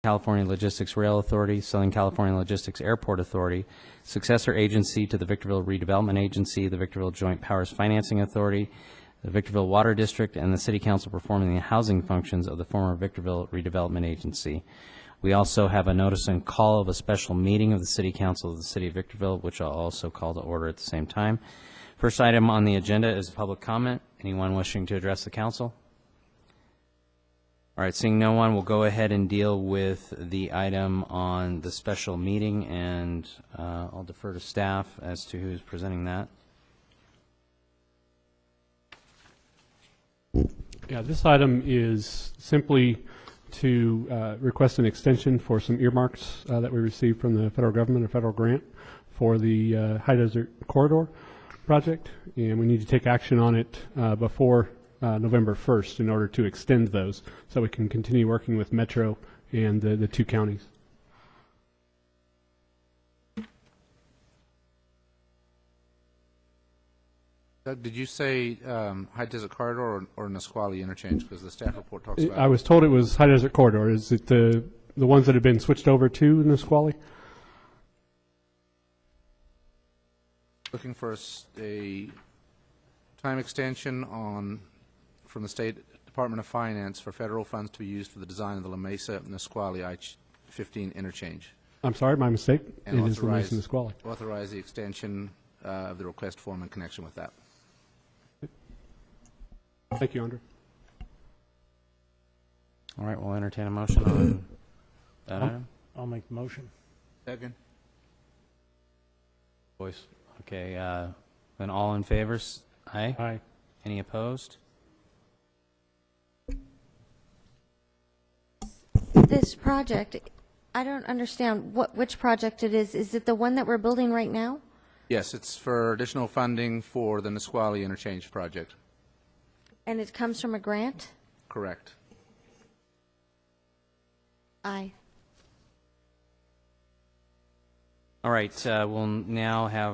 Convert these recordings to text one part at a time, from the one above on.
California Logistics Rail Authority, Southern California Logistics Airport Authority, successor agency to the Victorville Redevelopment Agency, the Victorville Joint Powers Financing Authority, the Victorville Water District, and the City Council performing the housing functions of the former Victorville Redevelopment Agency. We also have a notice and call of a special meeting of the City Council of the City of Victorville, which I'll also call to order at the same time. First item on the agenda is public comment. Anyone wishing to address the council? All right, seeing no one, we'll go ahead and deal with the item on the special meeting, and I'll defer to staff as to who's presenting that. Yeah, this item is simply to request an extension for some earmarks that we received from the federal government, a federal grant for the High Desert Corridor project, and we need to take action on it before November 1st in order to extend those so we can continue working with Metro and the two counties. Doug, did you say High Desert Corridor or Nisqually interchange? Because the staff report talks about I was told it was High Desert Corridor. Is it the ones that have been switched over to Nisqually? looking for a time extension from the State Department of Finance for federal funds to be used for the design of the La Mesa Nisqually I-15 interchange. I'm sorry, my mistake. And it is La Mesa Nisqually. authorize the extension of the request form in connection with that. Thank you, Andre. All right, we'll entertain a motion on that item. I'll make the motion. Second. Voice. Okay, then all in favor? Aye. Aye. Any opposed? This project, I don't understand which project it is. Is it the one that we're building right now? Yes, it's for additional funding for the Nisqually interchange project. And it comes from a grant? Correct. Aye. All right, we'll now have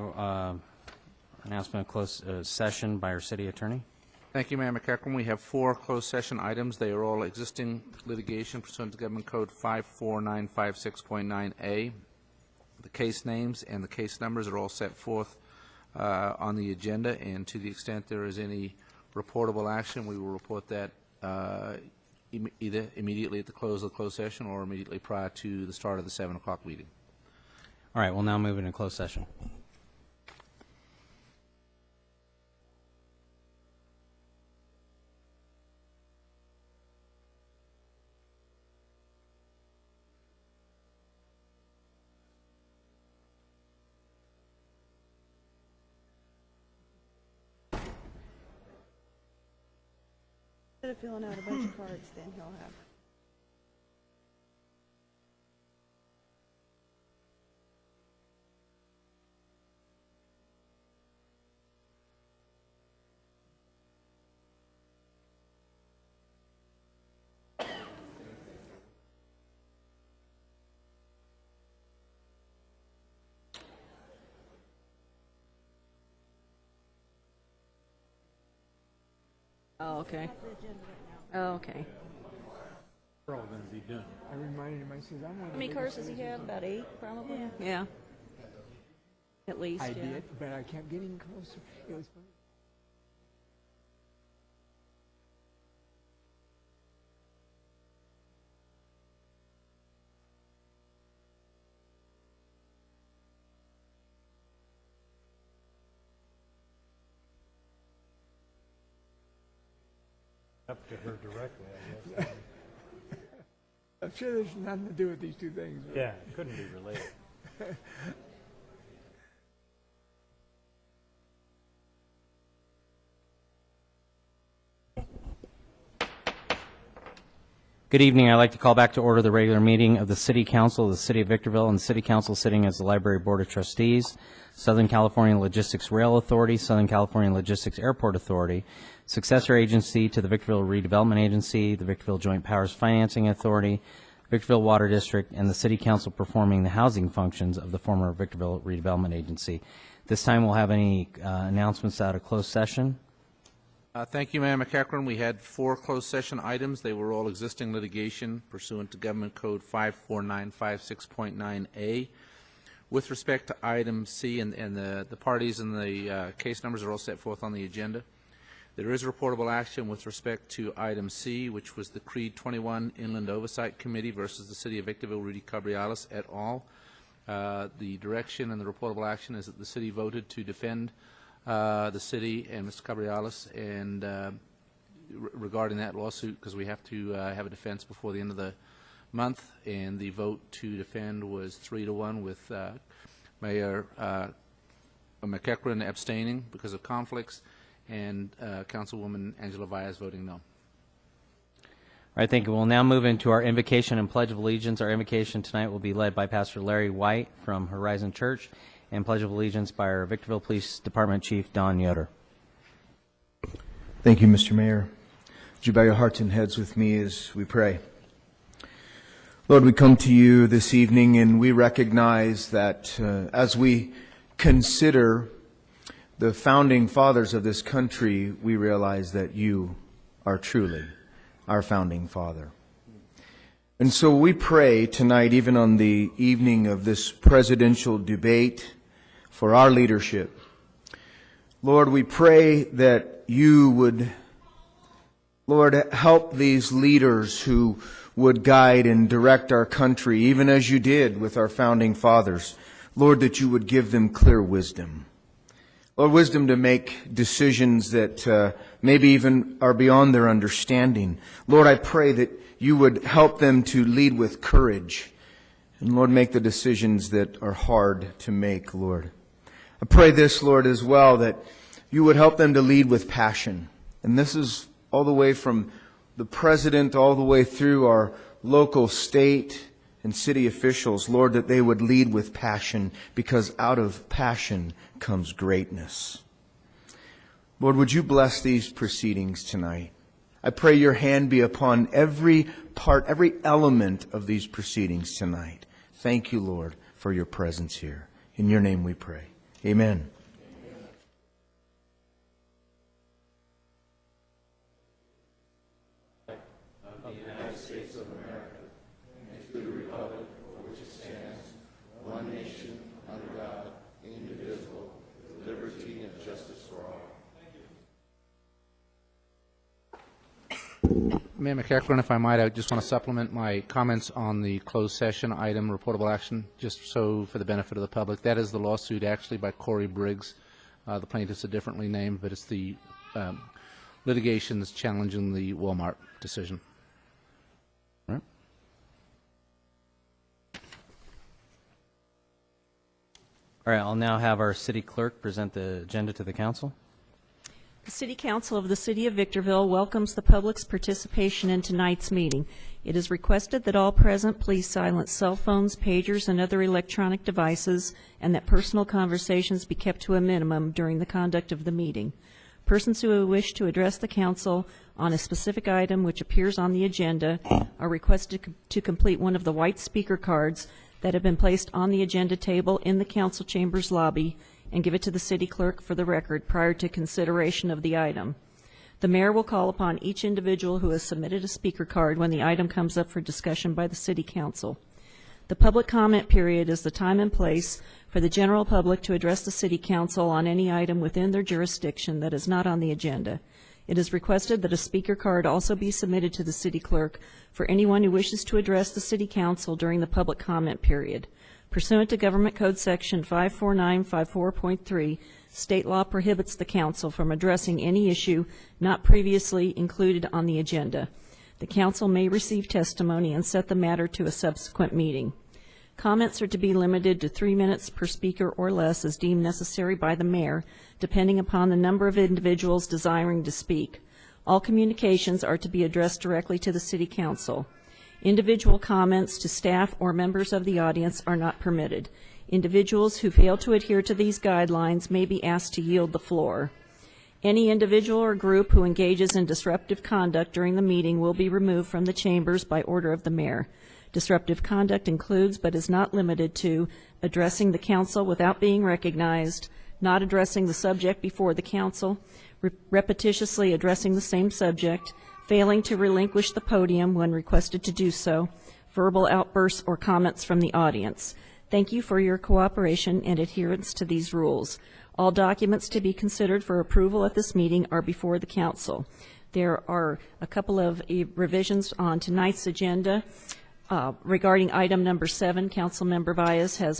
announcement of closed session by our city attorney. Thank you, Mayor McEachran. We have 4 closed session items. They are all existing litigation pursuant to Government Code 54956.9A. The case names and the case numbers are all set forth on the agenda, and to the extent there is any reportable action, we will report that either immediately at the close of the closed session or immediately prior to the start of the 7 o'clock meeting. All right, we'll now move into closed session. Instead of filling out a bunch of cards, then he'll have. Oh, okay. Oh, okay. We're all going to be done. I reminded him, I says, I'm one How many cars does he have? About 8, probably? Yeah. At least, I yeah. did, but I kept getting closer. It was funny. Up to her directly, I guess. I'm sure there's nothing to do with these two things. but- Yeah, it couldn't be related. Good evening. I'd like to call back to order the regular meeting of the City Council of the City of Victorville, and the City Council sitting as the Library Board of Trustees, Southern California Logistics Rail Authority, Southern California Logistics Airport Authority, successor agency to the Victorville Redevelopment Agency, the Victorville Joint Powers Financing Authority, Victorville Water District, and the City Council performing the housing functions of the former Victorville Redevelopment Agency. This time we'll have any announcements out of closed session. Thank you, Mayor McEachran. We had 4 closed session items. They were all existing litigation pursuant to Government Code 54956.9A. With respect to item C, and the parties and the case numbers are all set forth on the agenda. There is reportable action with respect to item C, which was the Creed 21 Inland Oversight Committee versus the City of Victorville, Rudy Cabriales et al. The direction and the reportable action is that the city voted to defend the city and Mr. Cabriales and regarding that lawsuit, because we have to have a defense before the end of the month, and the vote to defend was 3-1 with Mayor McEachran abstaining because of conflicts, and Councilwoman Angela Valles voting no. All right, thank you. We'll now move into our invocation and Pledge of Allegiance. Our invocation tonight will be led by Pastor Larry White from Horizon Church, and Pledge of Allegiance by our Victorville Police Department Chief, Don Yoder. Thank you, Mr. Mayor. Would you bow your hearts and heads with me as we pray? Lord, we come to you this evening and we recognize that as we consider the founding fathers of this country, we realize that you are truly our founding father. And so we pray tonight, even on the evening of this presidential debate, for our leadership. Lord, we pray that you would, Lord, help these leaders who would guide and direct our country, even as you did with our founding fathers. Lord, that you would give them clear wisdom. Lord, wisdom to make decisions that maybe even are beyond their understanding. Lord, I pray that you would help them to lead with courage. And Lord, make the decisions that are hard to make, Lord. I pray this, Lord, as well, that you would help them to lead with passion. And this is all the way from the president all the way through our local, state, and city officials, Lord, that they would lead with passion, because out of passion comes greatness. Lord, would you bless these proceedings tonight? I pray your hand be upon every part, every element of these proceedings tonight. Thank you, Lord, for your presence here. In your name we pray. Amen. Mayor McEachran, if I might, I just want to supplement my comments on the closed session item, reportable action, just so for the benefit of the public. That is the lawsuit actually by Corey Briggs. The plaintiffs are differently named, but it's the litigation that's challenging the Walmart decision. All right. All right, I'll now have our city clerk present the agenda to the council. The City Council of the City of Victorville welcomes the public's participation in tonight's meeting. It is requested that all present please silence cell phones, pagers, and other electronic devices, and that personal conversations be kept to a minimum during the conduct of the meeting. Persons who wish to address the council on a specific item which appears on the agenda are requested to complete one of the white speaker cards that have been placed on the agenda table in the council chambers lobby and give it to the city clerk for the record prior to consideration of the item. The mayor will call upon each individual who has submitted a speaker card when the item comes up for discussion by the city council. The public comment period is the time and place for the general public to address the city council on any item within their jurisdiction that is not on the agenda. It is requested that a speaker card also be submitted to the city clerk for anyone who wishes to address the city council during the public comment period. Pursuant to Government Code Section 54954.3, state law prohibits the council from addressing any issue not previously included on the agenda. The council may receive testimony and set the matter to a subsequent meeting. Comments are to be limited to 3 minutes per speaker or less as deemed necessary by the mayor, depending upon the number of individuals desiring to speak. All communications are to be addressed directly to the city council. Individual comments to staff or members of the audience are not permitted. Individuals who fail to adhere to these guidelines may be asked to yield the floor. Any individual or group who engages in disruptive conduct during the meeting will be removed from the chambers by order of the mayor. Disruptive conduct includes, but is not limited to, addressing the council without being recognized, not addressing the subject before the council, repetitiously addressing the same subject, failing to relinquish the podium when requested to do so, verbal outbursts or comments from the audience. Thank you for your cooperation and adherence to these rules. All documents to be considered for approval at this meeting are before the council. There are a couple of revisions on tonight's agenda. Regarding item number 7, Councilmember Baez has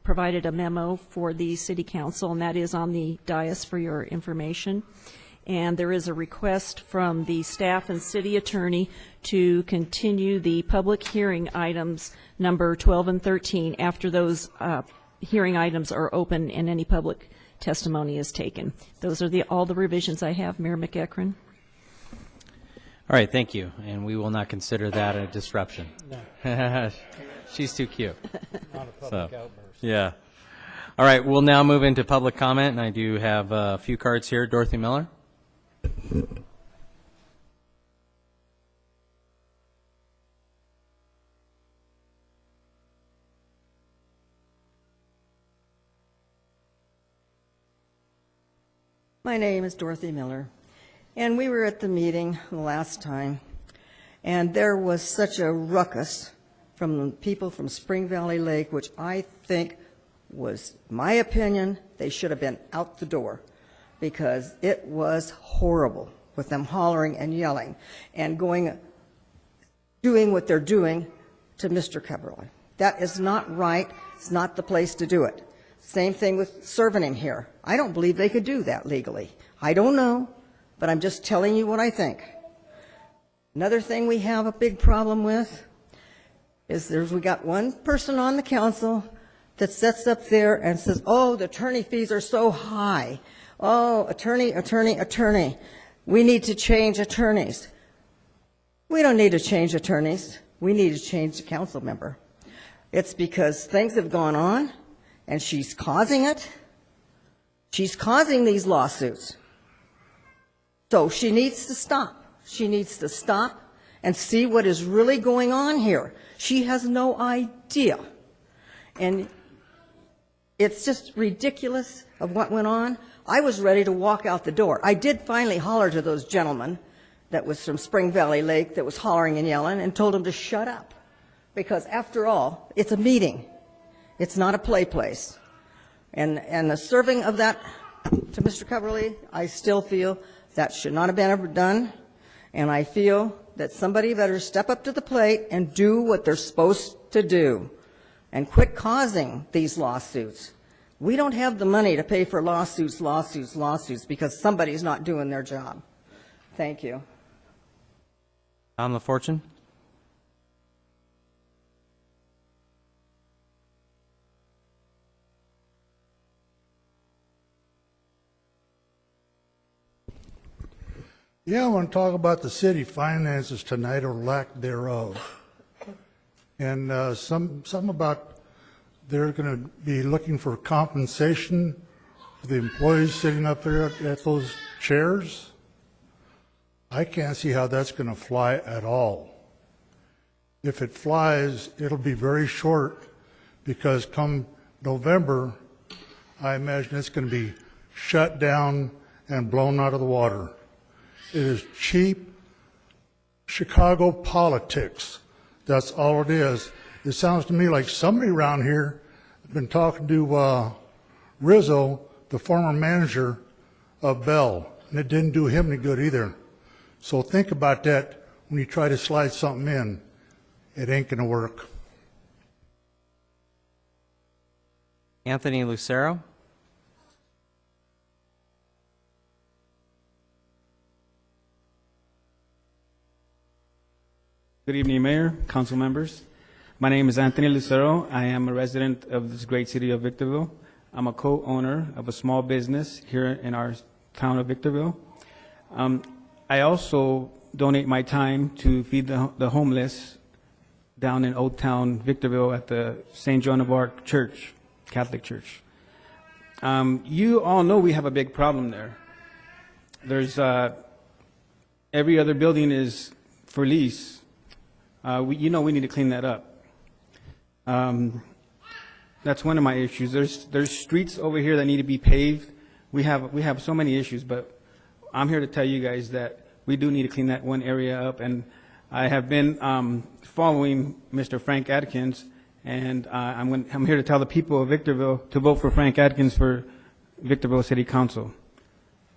provided a memo for the City Council, and that is on the dais for your information. And there is a request from the staff and city attorney to continue the public hearing items number 12 and 13 after those hearing items are open and any public testimony is taken. Those are all the revisions I have, Mayor McEachron. All right, thank you. And we will not consider that a disruption. No, She's too cute. not a public outburst. Yeah. All right, we'll now move into public comment, and I do have a few cards here. Dorothy Miller. My name is Dorothy Miller, and we were at the meeting the last time, and there was such a ruckus from the people from Spring Valley Lake, which I think was, my opinion, they should have been out the door, because it was horrible with them hollering and yelling and doing what they're doing to Mr. Cabral. That is not right. It's not the place to do it. Same thing with serving him here. I don't believe they could do that legally. I don't know, but I'm just telling you what I think. Another thing we have a big problem with is we got one person on the council that sits up there and says, oh, the attorney fees are so high. Oh, attorney. We need to change attorneys. We don't need to change attorneys. We need to change the council member. It's because things have gone on, and she's causing it. She's causing these lawsuits. So she needs to stop. She needs to stop and see what is really going on here. She has no idea. And it's just ridiculous of what went on. I was ready to walk out the door. I did finally holler to those gentlemen that was from Spring Valley Lake that was hollering and yelling and told them to shut up. Because after all, it's a meeting. It's not a play place. And the serving of that to Mr. Coverly, I still feel that should not have been ever done. And I feel that somebody better step up to the plate and do what they're supposed to do and quit causing these lawsuits. We don't have the money to pay for lawsuits because somebody's not doing their job. Thank you. Tom LaFortune. Yeah, I want to talk about the city finances tonight, or lack thereof. And some about they're going to be looking for compensation for the employees sitting up there at those chairs. I can't see how that's going to fly at all. If it flies, it'll be very short, because come November, I imagine it's going to be shut down and blown out of the water. It is cheap Chicago politics. That's all it is. It sounds to me like somebody around here has been talking to Rizzo, the former manager of Bell, and it didn't do him any good either. So think about that when you try to slide something in. It ain't going to work. Anthony Lucero. Good evening, Mayor, council members. My name is Anthony Lucero. I am a resident of this great city of Victorville. I'm a co-owner of a small business here in our town of Victorville. I also donate my time to feed the homeless down in Old Town Victorville at the St. Joan of Arc Church, Catholic Church. You all know we have a big problem there. There's every other building is for lease. We need to clean that up. That's one of my issues. There's streets over here that need to be paved. We have so many issues, but I'm here to tell you guys that we do need to clean that one area up, and I have been following Mr. Frank Atkins, and I'm here to tell the people of Victorville to vote for Frank Atkins for Victorville City Council,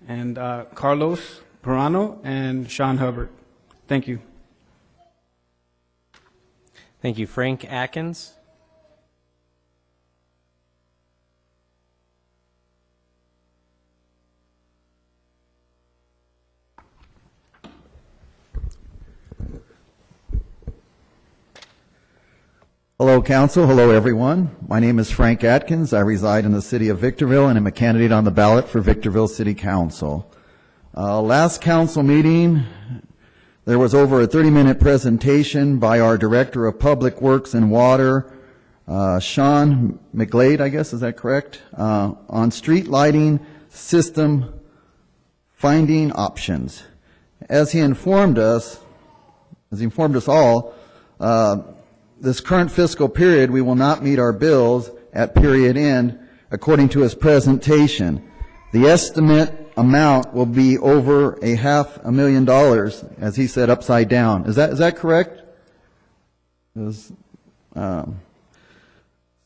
and Carlos Perano and Sean Hubbard. Thank you. Thank you. Frank Atkins. Hello, Council. Hello, everyone. My name is Frank Atkins. I reside in the city of Victorville and am a candidate on the ballot for Victorville City Council. Last council meeting, there was over a 30-minute presentation by our Director of Public Works and Water, Sean McGlade, I guess, is that correct? On street lighting system finding options. As he informed us all, this current fiscal period, we will not meet our bills at period end, according to his presentation. The estimate amount will be over $500,000, as he said, upside down. Is that correct?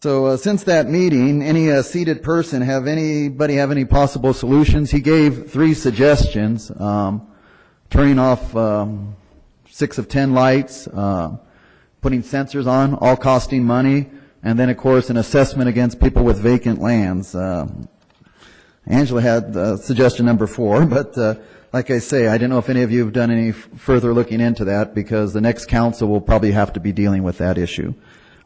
So since that meeting, any seated person have any possible solutions? He gave 3 suggestions: turning off 6 of 10 lights, putting sensors on, all costing money, and then, of course, an assessment against people with vacant lands. Angela had suggestion number 4, but like I say, I don't know if any of you have done any further looking into that, because the next council will probably have to be dealing with that issue.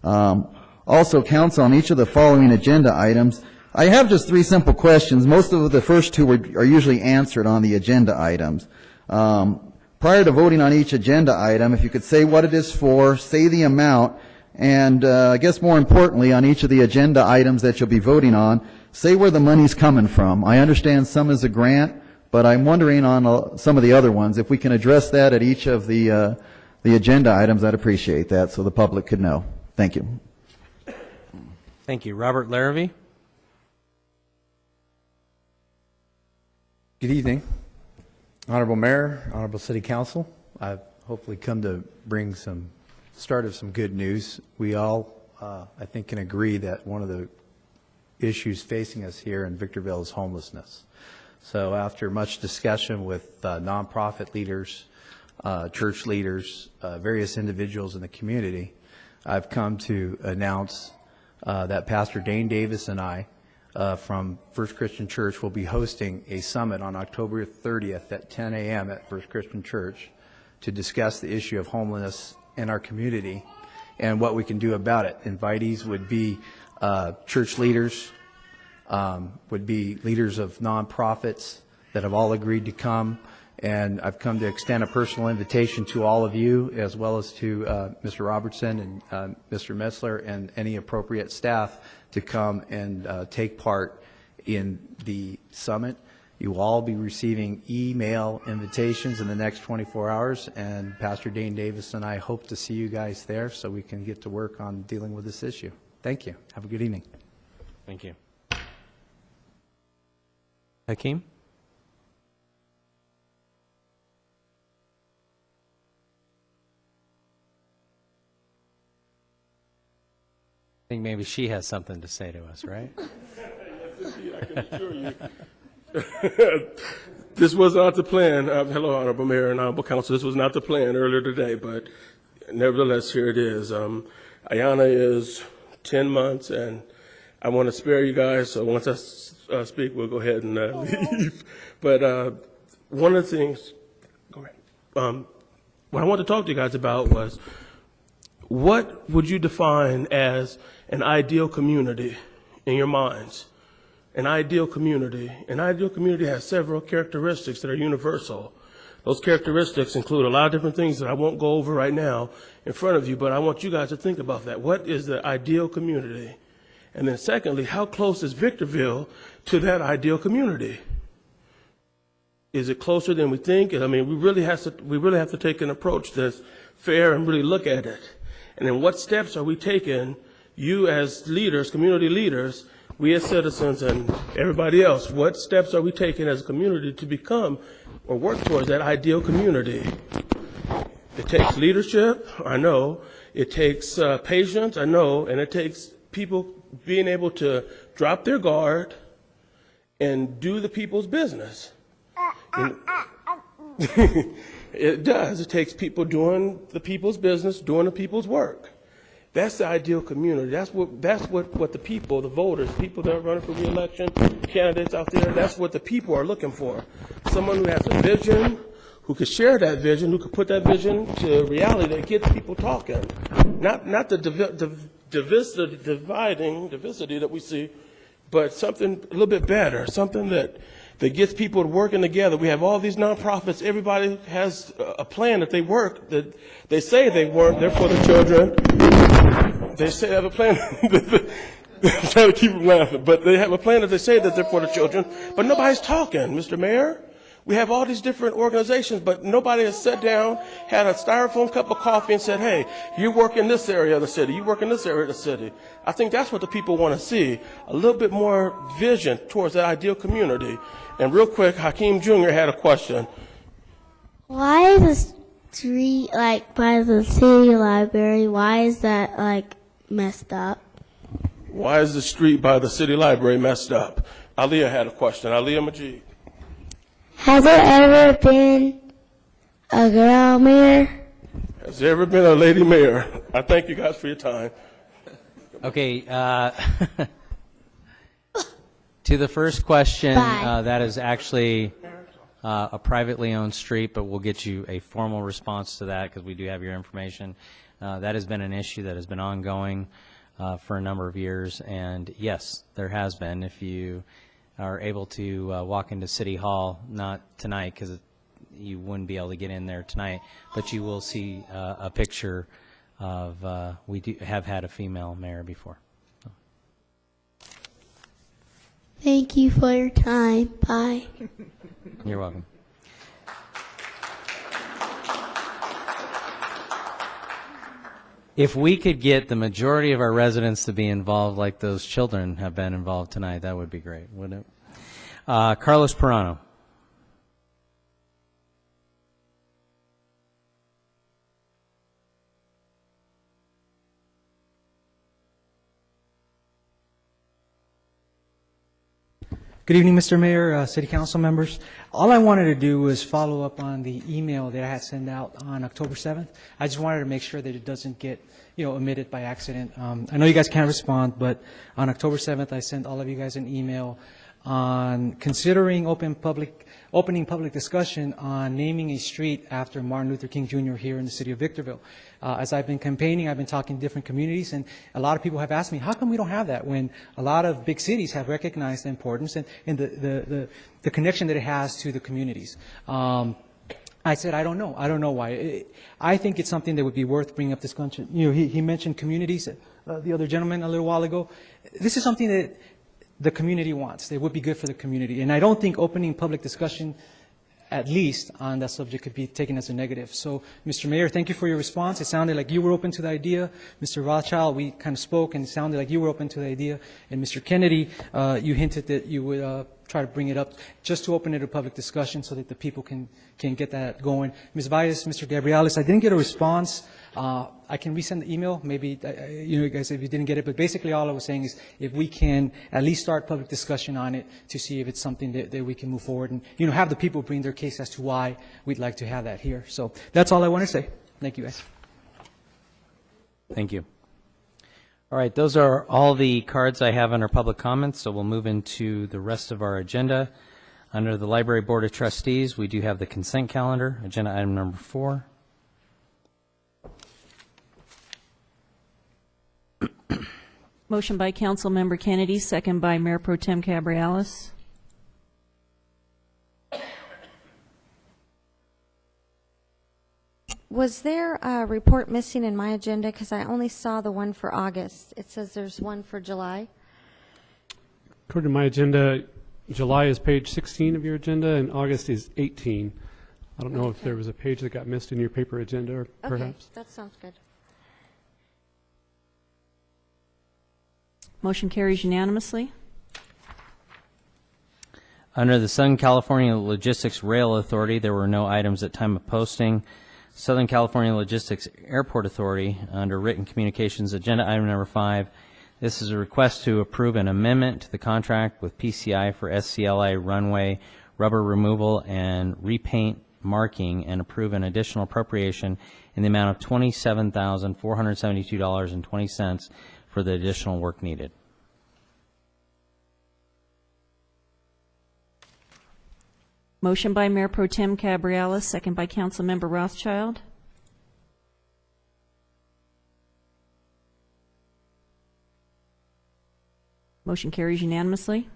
Also, council, on each of the following agenda items, I have just 3 simple questions. Most of the first 2 are usually answered on the agenda items. Prior to voting on each agenda item, if you could say what it is for, say the amount, and I guess more importantly, on each of the agenda items that you'll be voting on, say where the money's coming from. I understand some is a grant, but I'm wondering on some of the other ones, if we can address that at each of the agenda items, I'd appreciate that, so the public could know. Thank you. Thank you. Robert Larrabee. Good evening. Honorable Mayor, Honorable City Council, I've hopefully come to bring some start of some good news. We all, I think, can agree that one of the issues facing us here in Victorville is homelessness. So after much discussion with nonprofit leaders, church leaders, various individuals in the community, I've come to announce that Pastor Dane Davis and I from First Christian Church will be hosting a summit on October 30th at 10 a.m. at First Christian Church to discuss the issue of homelessness in our community and what we can do about it. Invitees would be church leaders, would be leaders of nonprofits that have all agreed to come, and I've come to extend a personal invitation to all of you, as well as to Mr. Robertson and Mr. Metzler and any appropriate staff to come and take part in the summit. You will all be receiving email invitations in the next 24 hours, and Pastor Dane Davis and I hope to see you guys there so we can get to work on dealing with this issue. Thank you. Have a good evening. Thank you. Hakeem? I think maybe she has something to say to us, right? Yes, indeed, I can assure you. This was not the plan. Hello, Honorable Mayor and Honorable Council. This was not the plan earlier today, but nevertheless, here it is. Ayana is 10 months, and I want to spare you guys, so once I speak, we'll go ahead and leave. But one of the things, go ahead. What I want to talk to you guys about was, what would you define as an ideal community in your minds? An ideal community. An ideal community has several characteristics that are universal. Those characteristics include a lot of different things that I won't go over right now in front of you, but I want you guys to think about that. What is the ideal community? And then secondly, how close is Victorville to that ideal community? Is it closer than we think? I mean, we really have to take an approach that's fair and really look at it. And then what steps are we taking, you as leaders, community leaders, we as citizens and everybody else, what steps are we taking as a community to become or work towards that ideal community? It takes leadership, I know. It takes patience, I know. And it takes people being able to drop their guard and do the people's business. It does. It takes people doing the people's business, doing the people's work. That's the ideal community. That's what the people, the voters, people that are running for re-election, candidates out there, that's what the people are looking for. Someone who has a vision, who could share that vision, who could put that vision to reality that gets people talking. Not the diversity that we see, but something a little bit better, something that gets people working together. We have all these nonprofits. Everybody has a plan that they work, that they say they work. They're for the children. They say they have a plan. I'm trying to keep them laughing, but they have a plan that they say that they're for the children, but nobody's talking, Mr. Mayor. We have all these different organizations, but nobody has sat down, had a styrofoam cup of coffee and said, hey, you work in this area of the city, you work in this area of the city. I think that's what the people want to see, a little bit more vision towards that ideal community. And real quick, Hakeem Jr. had a question. Why is the street, like, by the city library, why is that, like, messed up? Why is the street by the city library messed up? Aliyah had a question. Aliyah Majid. Has there ever been a girl mayor? Has there ever been a lady mayor? I thank you guys for your time. Okay, to the first question, that is actually a privately owned street, but we'll get you a formal response to that because we do have your information. That has been an issue that has been ongoing for a number of years, and yes, there has been. If you are able to walk into City Hall, not tonight because you wouldn't be able to get in there tonight, but you will see a picture of, we have had a female mayor before. Thank you for your time. Bye. You're welcome. If we could get the majority of our residents to be involved like those children have been involved tonight, that would be great, wouldn't it? Carlos Pirano. Good evening, Mr. Mayor, City Council members. All I wanted to do was follow up on the email that I had sent out on October 7th. I just wanted to make sure that it doesn't get, omitted by accident. I know you guys can't respond, but on October 7th, I sent all of you guys an email on considering opening public discussion on naming a street after Martin Luther King Jr. here in the city of Victorville. As I've been campaigning, I've been talking to different communities, and a lot of people have asked me, how come we don't have that when a lot of big cities have recognized the importance and the connection that it has to the communities? I said, I don't know. I don't know why. I think it's something that would be worth bringing up this country. He mentioned communities, the other gentleman a little while ago. This is something that the community wants. It would be good for the community. And I don't think opening public discussion, at least on that subject, could be taken as a negative. So, Mr. Mayor, thank you for your response. It sounded like you were open to the idea. Mr. Rothschild, we kind of spoke, and it sounded like you were open to the idea. And Mr. Kennedy, you hinted that you would try to bring it up just to open it to public discussion so that the people can get that going. Ms. Valles, Mr. Gabriales, I didn't get a response. I can resend the email, maybe, you guys, if you didn't get it, but basically all I was saying is if we can at least start public discussion on it to see if it's something that we can move forward and, have the people bring their case as to why we'd like to have that here. So that's all I want to say. Thank you, guys. Thank you. All right, those are all the cards I have under public comments, so we'll move into the rest of our agenda. Under the Library Board of Trustees, we do have the consent calendar, agenda item number 4. Motion by Councilmember Kennedy, second by Mayor Pro Tem Cabriales. Was there a report missing in my agenda? Because I only saw the one for August. It says there's one for July. According to my agenda, July is page 16 of your agenda, and August is 18. I don't know if there was a page that got missed in your paper agenda, or perhaps. Okay, that sounds good. Motion carries unanimously. Under the Southern California Logistics Rail Authority, there were no items at time of posting. Southern California Logistics Airport Authority, under written communications, agenda item number 5. This is a request to approve an amendment to the contract with PCI for SCLA runway rubber removal and repaint marking, and approve an additional appropriation in the amount of $27,472.20 for the additional work needed. Motion by Mayor Pro Tem Cabrera, second by Councilmember Rothschild. Motion carries unanimously.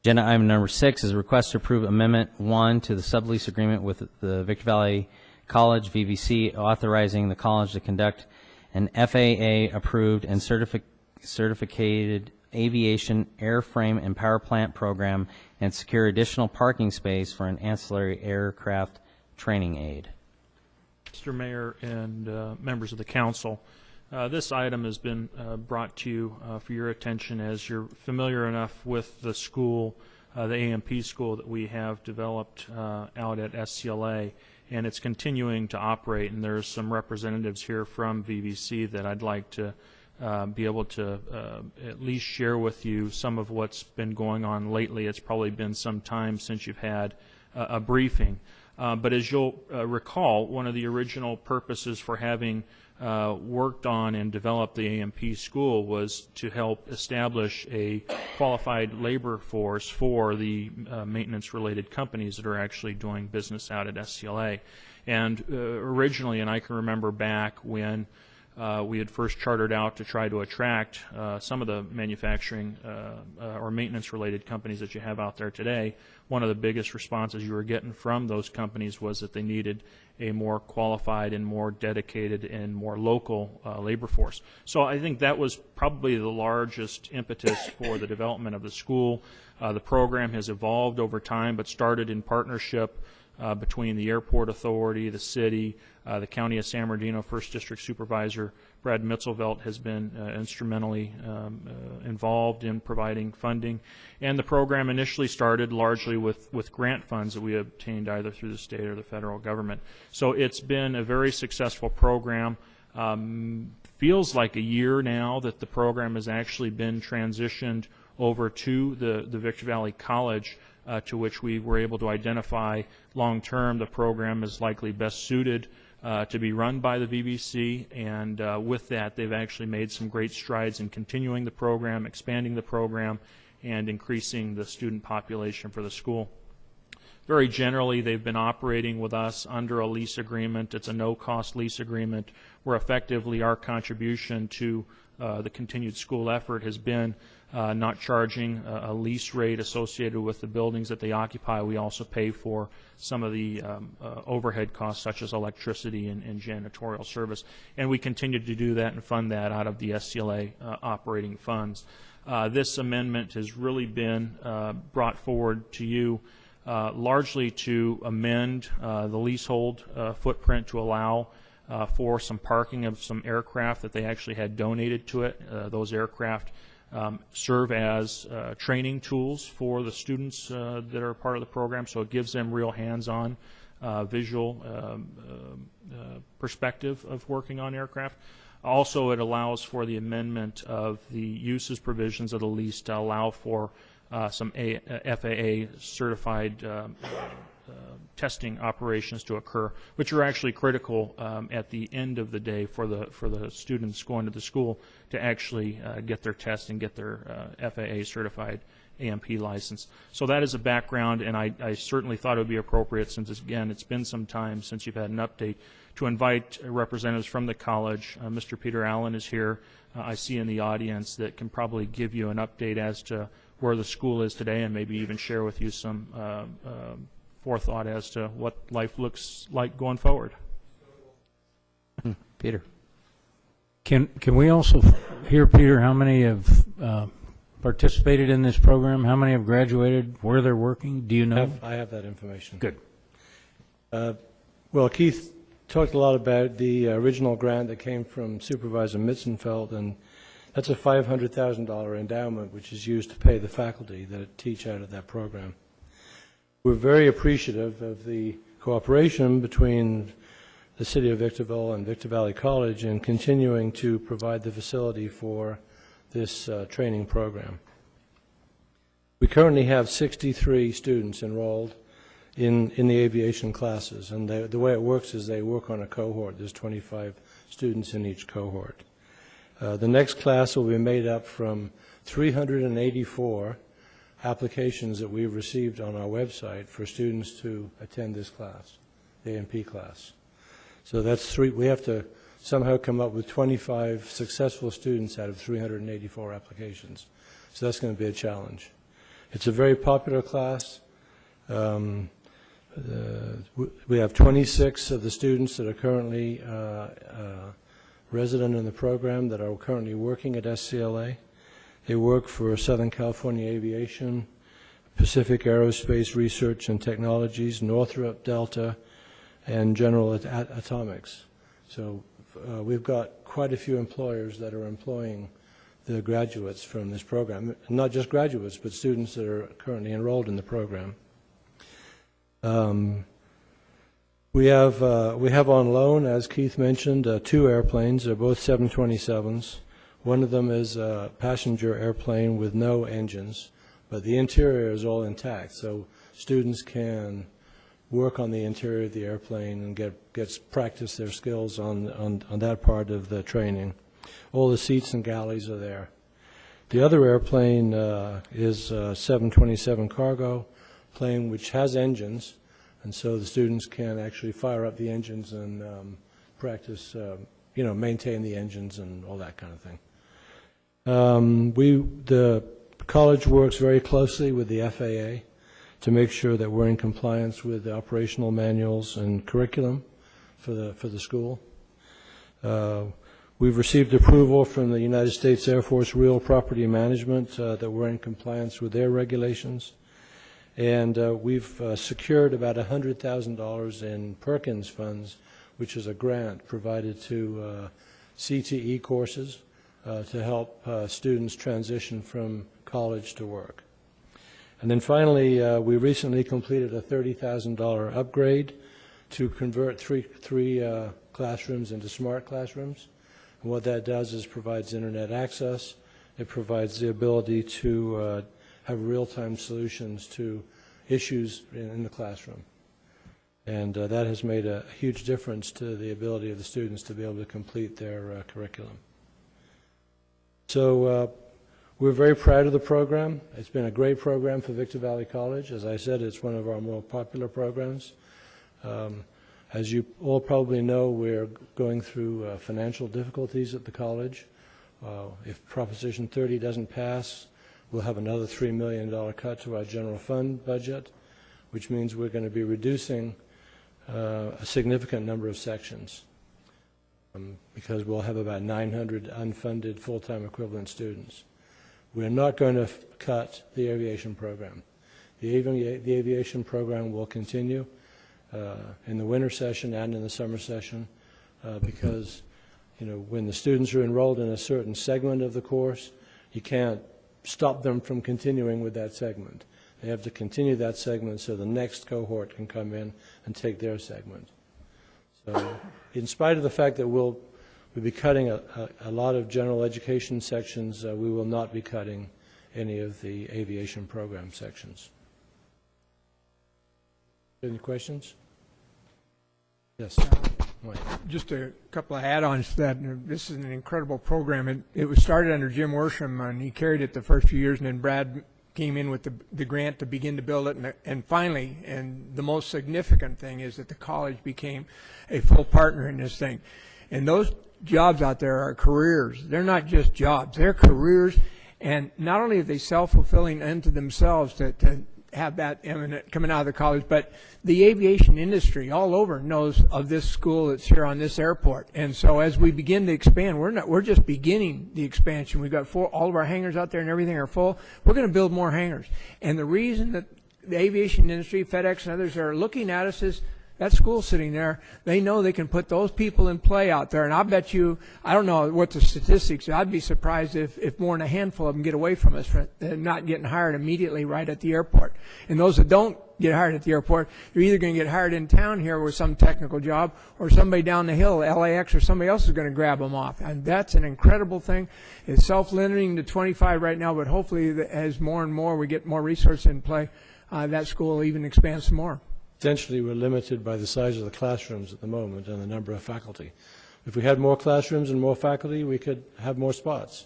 Agenda item number 6 is a request to approve Amendment 1 to the sublease agreement with the Victor Valley College, VVC, authorizing the college to conduct an FAA-approved and certificated aviation airframe and power plant program and secure additional parking space for an ancillary aircraft training aid. Mr. Mayor and members of the council, this item has been brought to you for your attention as you're familiar enough with the school, the AMP school that we have developed out at SCLA, and it's continuing to operate, and there's some representatives here from VVC that I'd like to be able to at least share with you some of what's been going on lately. It's probably been some time since you've had a briefing. But as you'll recall, one of the original purposes for having worked on and developed the AMP school was to help establish a qualified labor force for the maintenance-related companies that are actually doing business out at SCLA. And originally, and I can remember back when we had first chartered out to try to attract some of the manufacturing or maintenance-related companies that you have out there today, one of the biggest responses you were getting from those companies was that they needed a more qualified and more dedicated and more local labor force. So I think that was probably the largest impetus for the development of the school. The program has evolved over time, but started in partnership between the Airport Authority, the city, the County of San Bernardino. First District Supervisor Brad Mitzelvelt has been instrumentally involved in providing funding. And the program initially started largely with grant funds that we obtained either through the state or the federal government. So it's been a very successful program. Feels like a year now that the program has actually been transitioned over to the Victor Valley College, to which we were able to identify long-term the program is likely best suited to be run by the VVC, and with that they've actually made some great strides in continuing the program, expanding the program, and increasing the student population for the school. Very generally, they've been operating with us under a lease agreement. It's a no-cost lease agreement where effectively our contribution to the continued school effort has been not charging a lease rate associated with the buildings that they occupy. We also pay for some of the overhead costs such as electricity and janitorial service. And we continue to do that and fund that out of the SCLA operating funds. This amendment has really been brought forward to you largely to amend the leasehold footprint to allow for some parking of some aircraft that they actually had donated to it. Those aircraft serve as training tools for the students that are part of the program, so it gives them real hands-on visual perspective of working on aircraft. Also, it allows for the amendment of the uses provisions of the lease to allow for some FAA certified testing operations to occur, which are actually critical at the end of the day for the students going to the school to actually get their test and get their FAA certified AMP license. So that is a background, and I certainly thought it would be appropriate, since again it's been some time since you've had an update, to invite representatives from the college. Mr. Peter Allen is here, I see in the audience, that can probably give you an update as to where the school is today, and maybe even share with you some forethought as to what life looks like going forward. Peter. Can we also hear, Peter, how many have participated in this program? How many have graduated? Where they're working? Do you know? I have that information. Good. Well, Keith talked a lot about the original grant that came from Supervisor Mitzenfeld, and That's a $500,000 endowment, which is used to pay the faculty that teach out of that program. We're very appreciative of the cooperation between the City of Victorville and Victor Valley College in continuing to provide the facility for this training program. We currently have 63 students enrolled in the aviation classes, and the way it works is they work on a cohort. There's 25 students in each cohort. The next class will be made up from 384 applications that we've received on our website for students to attend this class, the A&P class. So that's we have to somehow come up with 25 successful students out of 384 applications. So that's going to be a challenge. It's a very popular class. We have 26 of the students that are currently resident in the program that are currently working at SCLA. They work for Southern California Aviation, Pacific Aerospace Research and Technologies, Northrop Delta, and General Atomics. So we've got quite a few employers that are employing the graduates from this program, not just graduates, but students that are currently enrolled in the program. We have on loan, as Keith mentioned, 2 airplanes. They're both 727s. One of them is a passenger airplane with no engines, but the interior is all intact, so students can work on the interior of the airplane and get practice their skills on that part of the training. All the seats and galleys are there. The other airplane is a 727 cargo plane which has engines, and so the students can actually fire up the engines and practice, maintain the engines and all that kind of thing. The college works very closely with the FAA to make sure that we're in compliance with the operational manuals and curriculum for the school. We've received approval from the United States Air Force Real Property Management that we're in compliance with their regulations. And we've secured about $100,000 in Perkins funds, which is a grant provided to CTE courses to help students transition from college to work. And then finally, we recently completed a $30,000 upgrade to convert three classrooms into smart classrooms. And what that does is provides internet access. It provides the ability to have real-time solutions to issues in the classroom. And that has made a huge difference to the ability of the students to be able to complete their curriculum. So we're very proud of the program. It's been a great program for Victor Valley College. As I said, it's one of our more popular programs. As you all probably know, we're going through financial difficulties at the college. If Proposition 30 doesn't pass, we'll have another $3 million cut to our general fund budget, which means we're going to be reducing a significant number of sections because we'll have about 900 unfunded full-time equivalent students. We're not going to cut the aviation program. The aviation program will continue in the winter session and in the summer session because, when the students are enrolled in a certain segment of the course, you can't stop them from continuing with that segment. They have to continue that segment so the next cohort can come in and take their segment. So in spite of the fact that we'll be cutting a lot of general education sections, we will not be cutting any of the aviation program sections. Any questions? Yes. Just a couple of add-ons to that. This is an incredible program. It was started under Jim Worsham, and he carried it the first few years, and then Brad came in with the grant to begin to build it. And finally, and the most significant thing is that the college became a full partner in this thing. And those jobs out there are careers. They're not just jobs. They're careers. And not only are they self-fulfilling unto themselves to have that coming out of the college, but the aviation industry all over knows of this school that's here on this airport. And so as we begin to expand, we're just beginning the expansion. We've got all of our hangars out there and everything are full. We're going to build more hangars. And the reason that the aviation industry, FedEx and others are looking at us is that school sitting there, they know they can put those people in play out there. And I bet you, I don't know what the statistics, I'd be surprised if more than a handful of them get away from us for not getting hired immediately right at the airport. And those that don't get hired at the airport, they're either going to get hired in town here with some technical job, or somebody down the hill, LAX, or somebody else is going to grab them off. And that's an incredible thing. It's self-limiting to 25 right now, but hopefully as more and more we get more resources in play, that school will even expand some more. Essentially, we're limited by the size of the classrooms at the moment and the number of faculty. If we had more classrooms and more faculty, we could have more spots.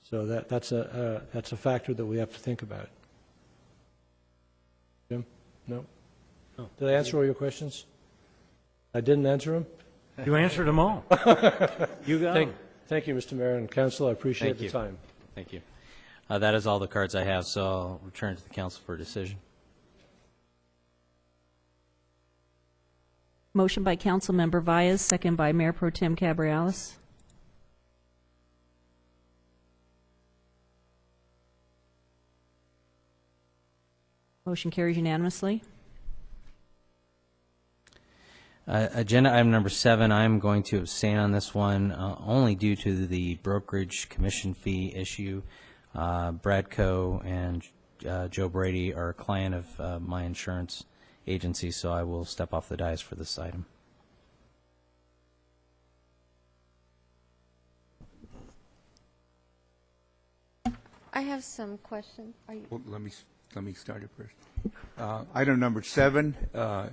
So that's a factor that we have to think about. Jim? No? Did I answer all your questions? I didn't answer them? You answered them all. You got them. Thank you, Mr. Mayor and Council. I appreciate the time. Thank you. That is all the cards I have, so I'll return to the council for a decision. Motion by Councilmember Valles, second by Mayor Pro Tem Cabrialis. Motion carries unanimously. Agenda item number 7, I'm going to abstain on this one only due to the brokerage commission fee issue. Bradco and Joe Brady are a client of my insurance agency, so I will step off the dais for this item. I have some questions. Are you? Well, let me start it first. Item number 7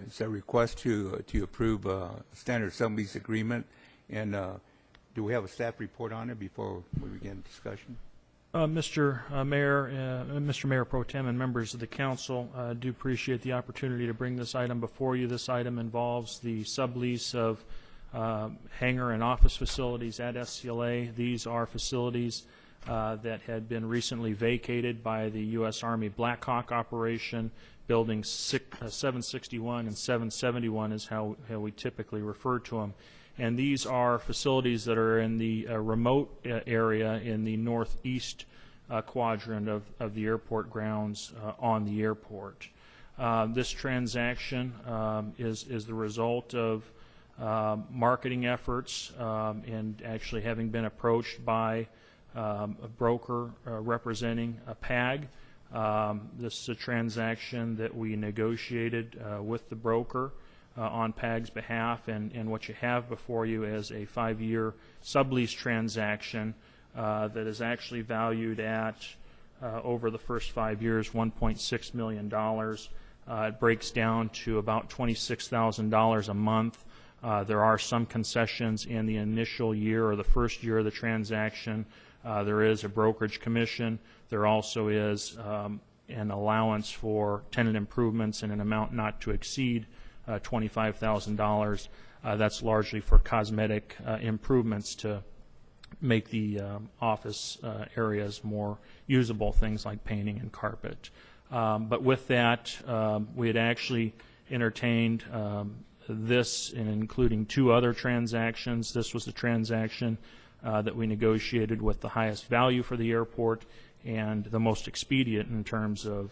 is a request to approve a standard sublease agreement. And do we have a staff report on it before we begin discussion? Mr. Mayor Pro Tem and members of the council, do appreciate the opportunity to bring this item before you. This item involves the sublease of hangar and office facilities at SCLA. These are facilities that had been recently vacated by the U.S. Army Black Hawk operation. Buildings 761 and 771 is how we typically refer to them. And these are facilities that are in the remote area in the northeast quadrant of the airport grounds on the airport. This transaction is the result of marketing efforts and actually having been approached by a broker representing a PAG. This is a transaction that we negotiated with the broker on PAG's behalf, and what you have before you is a 5-year sublease transaction that is actually valued at, over the first 5 years, $1.6 million. It breaks down to about $26,000 a month. There are some concessions in the initial year or the first year of the transaction. There is a brokerage commission. There also is an allowance for tenant improvements in an amount not to exceed $25,000. That's largely for cosmetic improvements to make the office areas more usable, things like painting and carpet. But with that, we had actually entertained this, and including 2 other transactions. This was the transaction that we negotiated with the highest value for the airport and the most expedient in terms of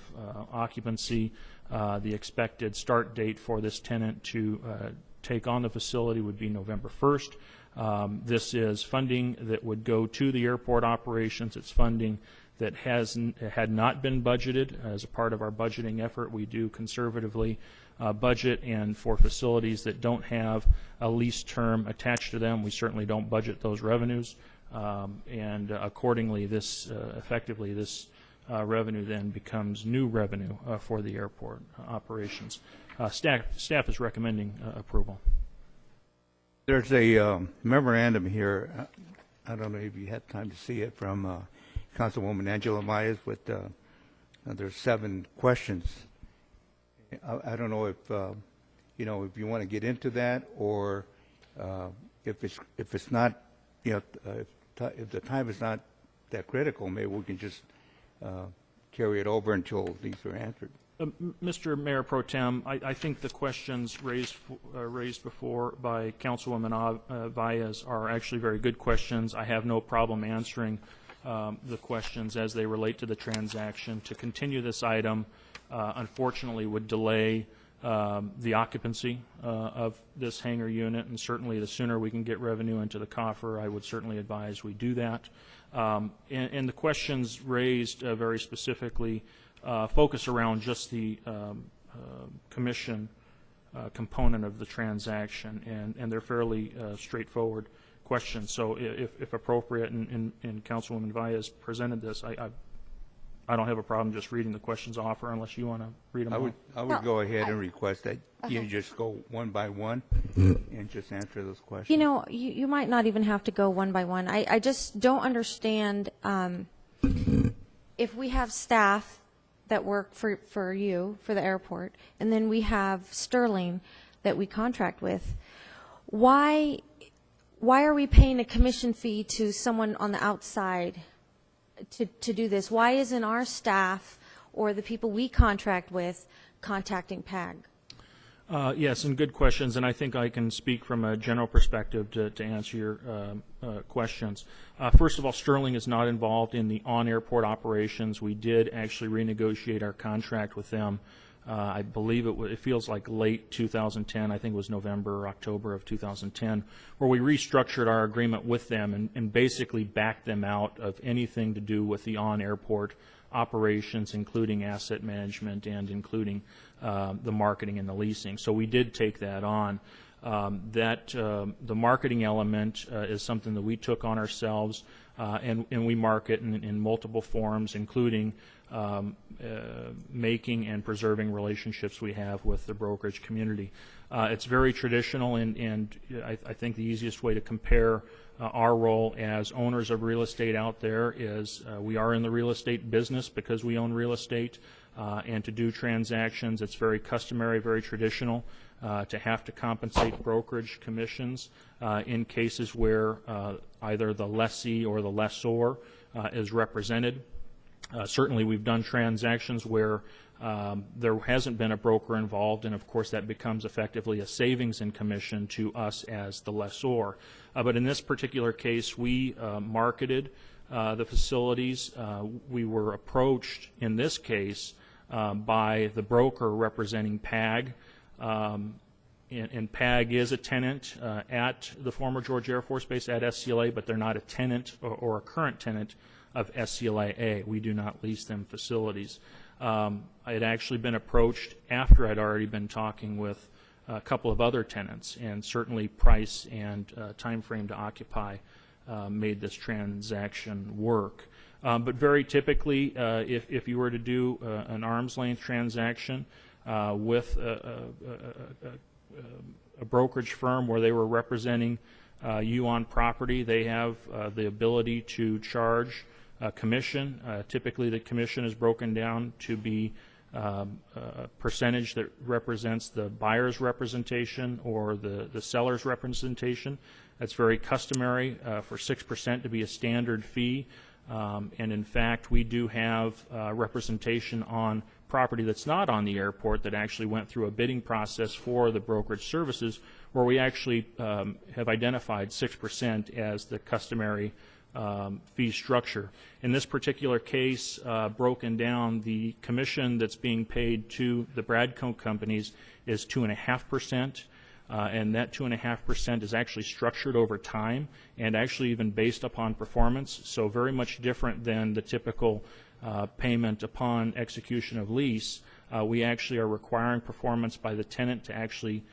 occupancy. The expected start date for this tenant to take on the facility would be November 1st. This is funding that would go to the airport operations. It's funding that had not been budgeted. As a part of our budgeting effort, we do conservatively budget, and for facilities that don't have a lease term attached to them, we certainly don't budget those revenues. And accordingly, this effectively this revenue then becomes new revenue for the airport operations. Staff is recommending approval. There's a memorandum here. I don't know if you had time to see it, from Councilwoman Angela Myers with there's 7 questions. I don't know if if you want to get into that, or if it's not, if the time is not that critical, maybe we can just carry it over until these are answered. Mr. Mayor Pro Tem, I think the questions raised before by Councilwoman Valles are actually very good questions. I have no problem answering the questions as they relate to the transaction. To continue this item, unfortunately, would delay the occupancy of this hangar unit, and certainly the sooner we can get revenue into the coffer, I would certainly advise we do that. And the questions raised very specifically focus around just the commission component of the transaction, and they're fairly straightforward questions. So if appropriate, and Councilwoman Valles presented this, I don't have a problem just reading the questions off, or unless you want to read them all. I would go ahead and request that you just go one by one and just answer those questions. You know, you might not even have to go one by one. I just don't understand if we have staff that work for you, for the airport, and then we have Sterling that we contract with, why are we paying a commission fee to someone on the outside to do this? Why isn't our staff or the people we contract with contacting PAG? Yes, and good questions, and I think I can speak from a general perspective to answer your questions. First of all, Sterling is not involved in the on-airport operations. We did actually renegotiate our contract with them. I believe it feels like late 2010, I think it was November or October of 2010, where we restructured our agreement with them and basically backed them out of anything to do with the on-airport operations, including asset management and including the marketing and the leasing. So we did take that on. The marketing element is something that we took on ourselves, and we market in multiple forms, including making and preserving relationships we have with the brokerage community. It's very traditional, and I think the easiest way to compare our role as owners of real estate out there is we are in the real estate business because we own real estate, and to do transactions, it's very customary, very traditional to have to compensate brokerage commissions in cases where either the lessee or the lessor is represented. Certainly we've done transactions where there hasn't been a broker involved, and of course that becomes effectively a savings in commission to us as the lessor. But in this particular case, we marketed the facilities. We were approached in this case by the broker representing PAG, and PAG is a tenant at the former George Air Force Base at SCLA, but they're not a tenant or a current tenant of SCLA-A. We do not lease them facilities. I had actually been approached after I'd already been talking with a couple of other tenants, and certainly price and time frame to occupy made this transaction work. But very typically, if you were to do an arm's length transaction with a brokerage firm where they were representing you on property, they have the ability to charge commission. Typically the commission is broken down to be a percentage that represents the buyer's representation or the seller's representation. That's very customary for 6% to be a standard fee. And in fact, we do have representation on property that's not on the airport that actually went through a bidding process for the brokerage services, where we actually have identified 6% as the customary fee structure. In this particular case, broken down, the commission that's being paid to the Bradco companies is 2.5%. And that 2.5% is actually structured over time and actually even based upon performance, so very much different than the typical payment upon execution of lease. We actually are requiring performance by the tenant to actually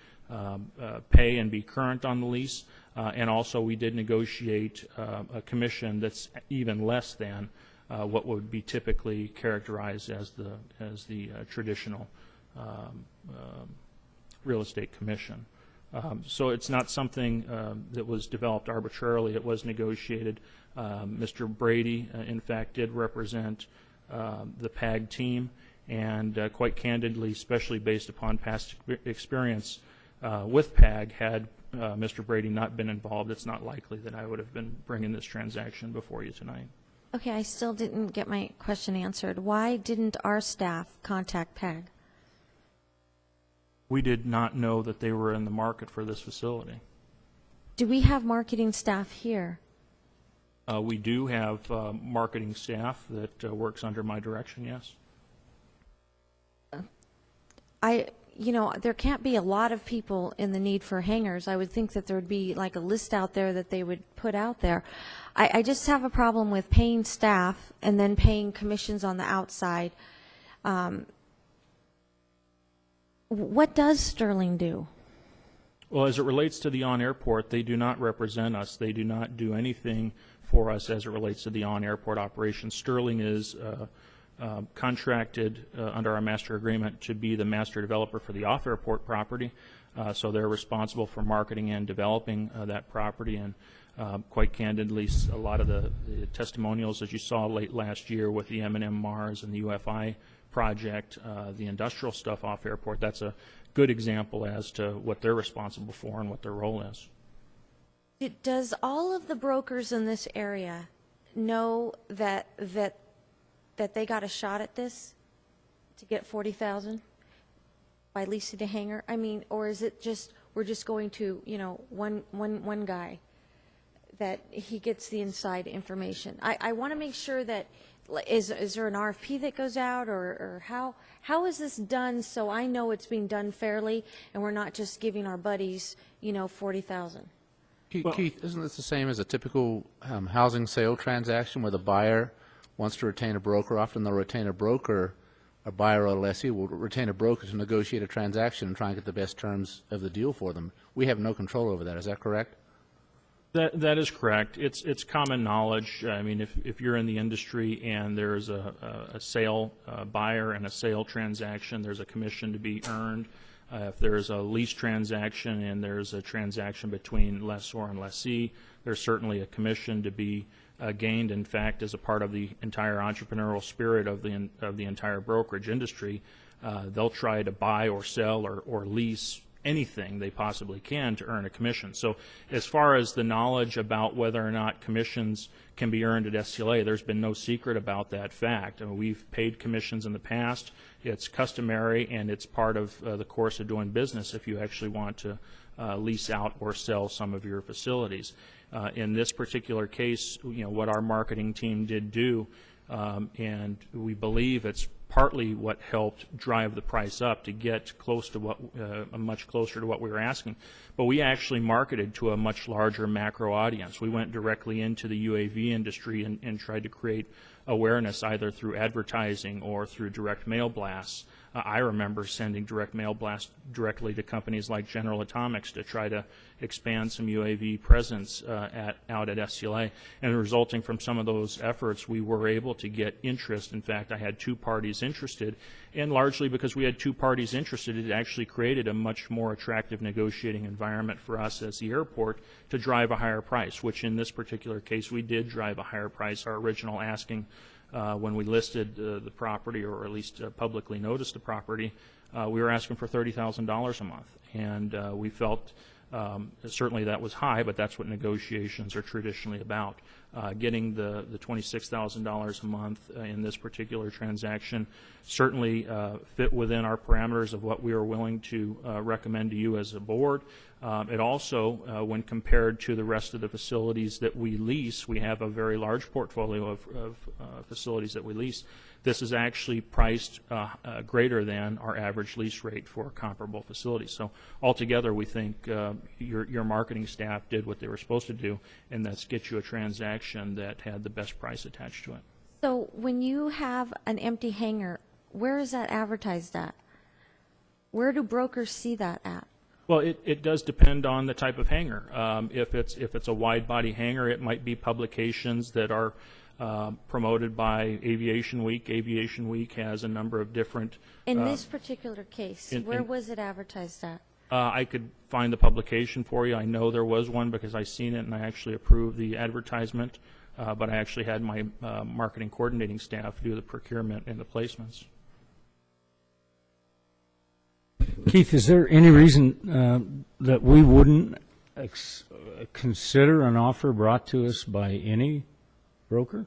pay and be current on the lease, and also we did negotiate a commission that's even less than what would be typically characterized as the traditional real estate commission. So it's not something that was developed arbitrarily. It was negotiated. Mr. Brady, in fact, did represent the PAG team, and quite candidly, especially based upon past experience with PAG, had Mr. Brady not been involved, it's not likely that I would have been bringing this transaction before you tonight. Okay, I still didn't get my question answered. Why didn't our staff contact PAG? We did not know that they were in the market for this facility. Do we have marketing staff here? We do have marketing staff that works under my direction, yes. you know, there can't be a lot of people in the need for hangars. I would think that there would be like a list out there that they would put out there. I just have a problem with paying staff and then paying commissions on the outside. What does Sterling do? Well, as it relates to the on-airport, they do not represent us. They do not do anything for us as it relates to the on-airport operation. Sterling is contracted under our master agreement to be the master developer for the off-airport property. So they're responsible for marketing and developing that property. And quite candidly, a lot of the testimonials that you saw late last year with the M&M Mars and the UFI project, the industrial stuff off airport, that's a good example as to what they're responsible for and what their role is. Does all of the brokers in this area know that they got a shot at this to get 40,000 by leasing a hangar? I mean, or is it just we're just going to, you know, one guy that he gets the inside information? I want to make sure that is there an RFP that goes out, or how is this done so I know it's being done fairly and we're not just giving our buddies, you know, 40,000? Keith, isn't this the same as a typical housing sale transaction where the buyer wants to retain a broker? Often they'll retain a broker, a buyer or a lessee will retain a broker to negotiate a transaction and try and get the best terms of the deal for them. We have no control over that. Is that correct? That is correct. It's common knowledge. I mean, if you're in the industry and there's a sale buyer and a sale transaction, there's a commission to be earned. If there's a lease transaction and there's a transaction between lessor and lessee, there's certainly a commission to be gained. In fact, as a part of the entire entrepreneurial spirit of the entire brokerage industry, they'll try to buy or sell or lease anything they possibly can to earn a commission. So as far as the knowledge about whether or not commissions can be earned at SCLA, there's been no secret about that fact. I mean, we've paid commissions in the past. It's customary, and it's part of the course of doing business if you actually want to lease out or sell some of your facilities. In this particular case, you know, what our marketing team did do, and we believe it's partly what helped drive the price up to get close to what, much closer to what we were asking. But we actually marketed to a much larger macro audience. We went directly into the UAV industry and tried to create awareness either through advertising or through direct mail blasts. I remember sending direct mail blasts directly to companies like General Atomics to try to expand some UAV presence out at SCLA. And resulting from some of those efforts, we were able to get interest. In fact, I had two parties interested, and largely because we had two parties interested, it actually created a much more attractive negotiating environment for us as the airport to drive a higher price, which in this particular case we did drive a higher price. Our original asking when we listed the property, or at least publicly noticed the property, we were asking for $30,000 a month, and we felt certainly that was high, but that's what negotiations are traditionally about. Getting the $26,000 a month in this particular transaction certainly fit within our parameters of what we are willing to recommend to you as a board. It also, when compared to the rest of the facilities that we lease, we have a very large portfolio of facilities that we lease. This is actually priced greater than our average lease rate for comparable facilities. So altogether, we think your marketing staff did what they were supposed to do, and that's get you a transaction that had the best price attached to it. So when you have an empty hangar, where is that advertised at? Where do brokers see that at? Well, it does depend on the type of hangar. If it's a wide body hangar, it might be publications that are promoted by Aviation Week. Aviation Week has a number of different. In this particular case, where was it advertised at? I could find the publication for you. I know there was one because I seen it and I actually approved the advertisement. But I actually had my marketing coordinating staff do the procurement and the placements. Keith, is there any reason that we wouldn't consider an offer brought to us by any broker?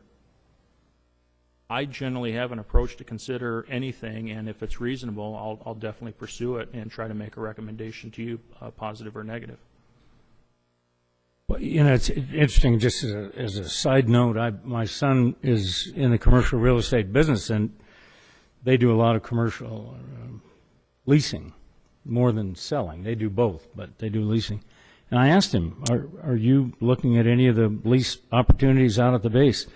I generally have an approach to consider anything, and if it's reasonable, I'll definitely pursue it and try to make a recommendation to you, positive or negative. Well, you know, it's interesting, just as a side note, my son is in the commercial real estate business, and they do a lot of commercial leasing. more than selling. They do both, but they do leasing. And I asked him, are you looking at any of the lease opportunities out at the base?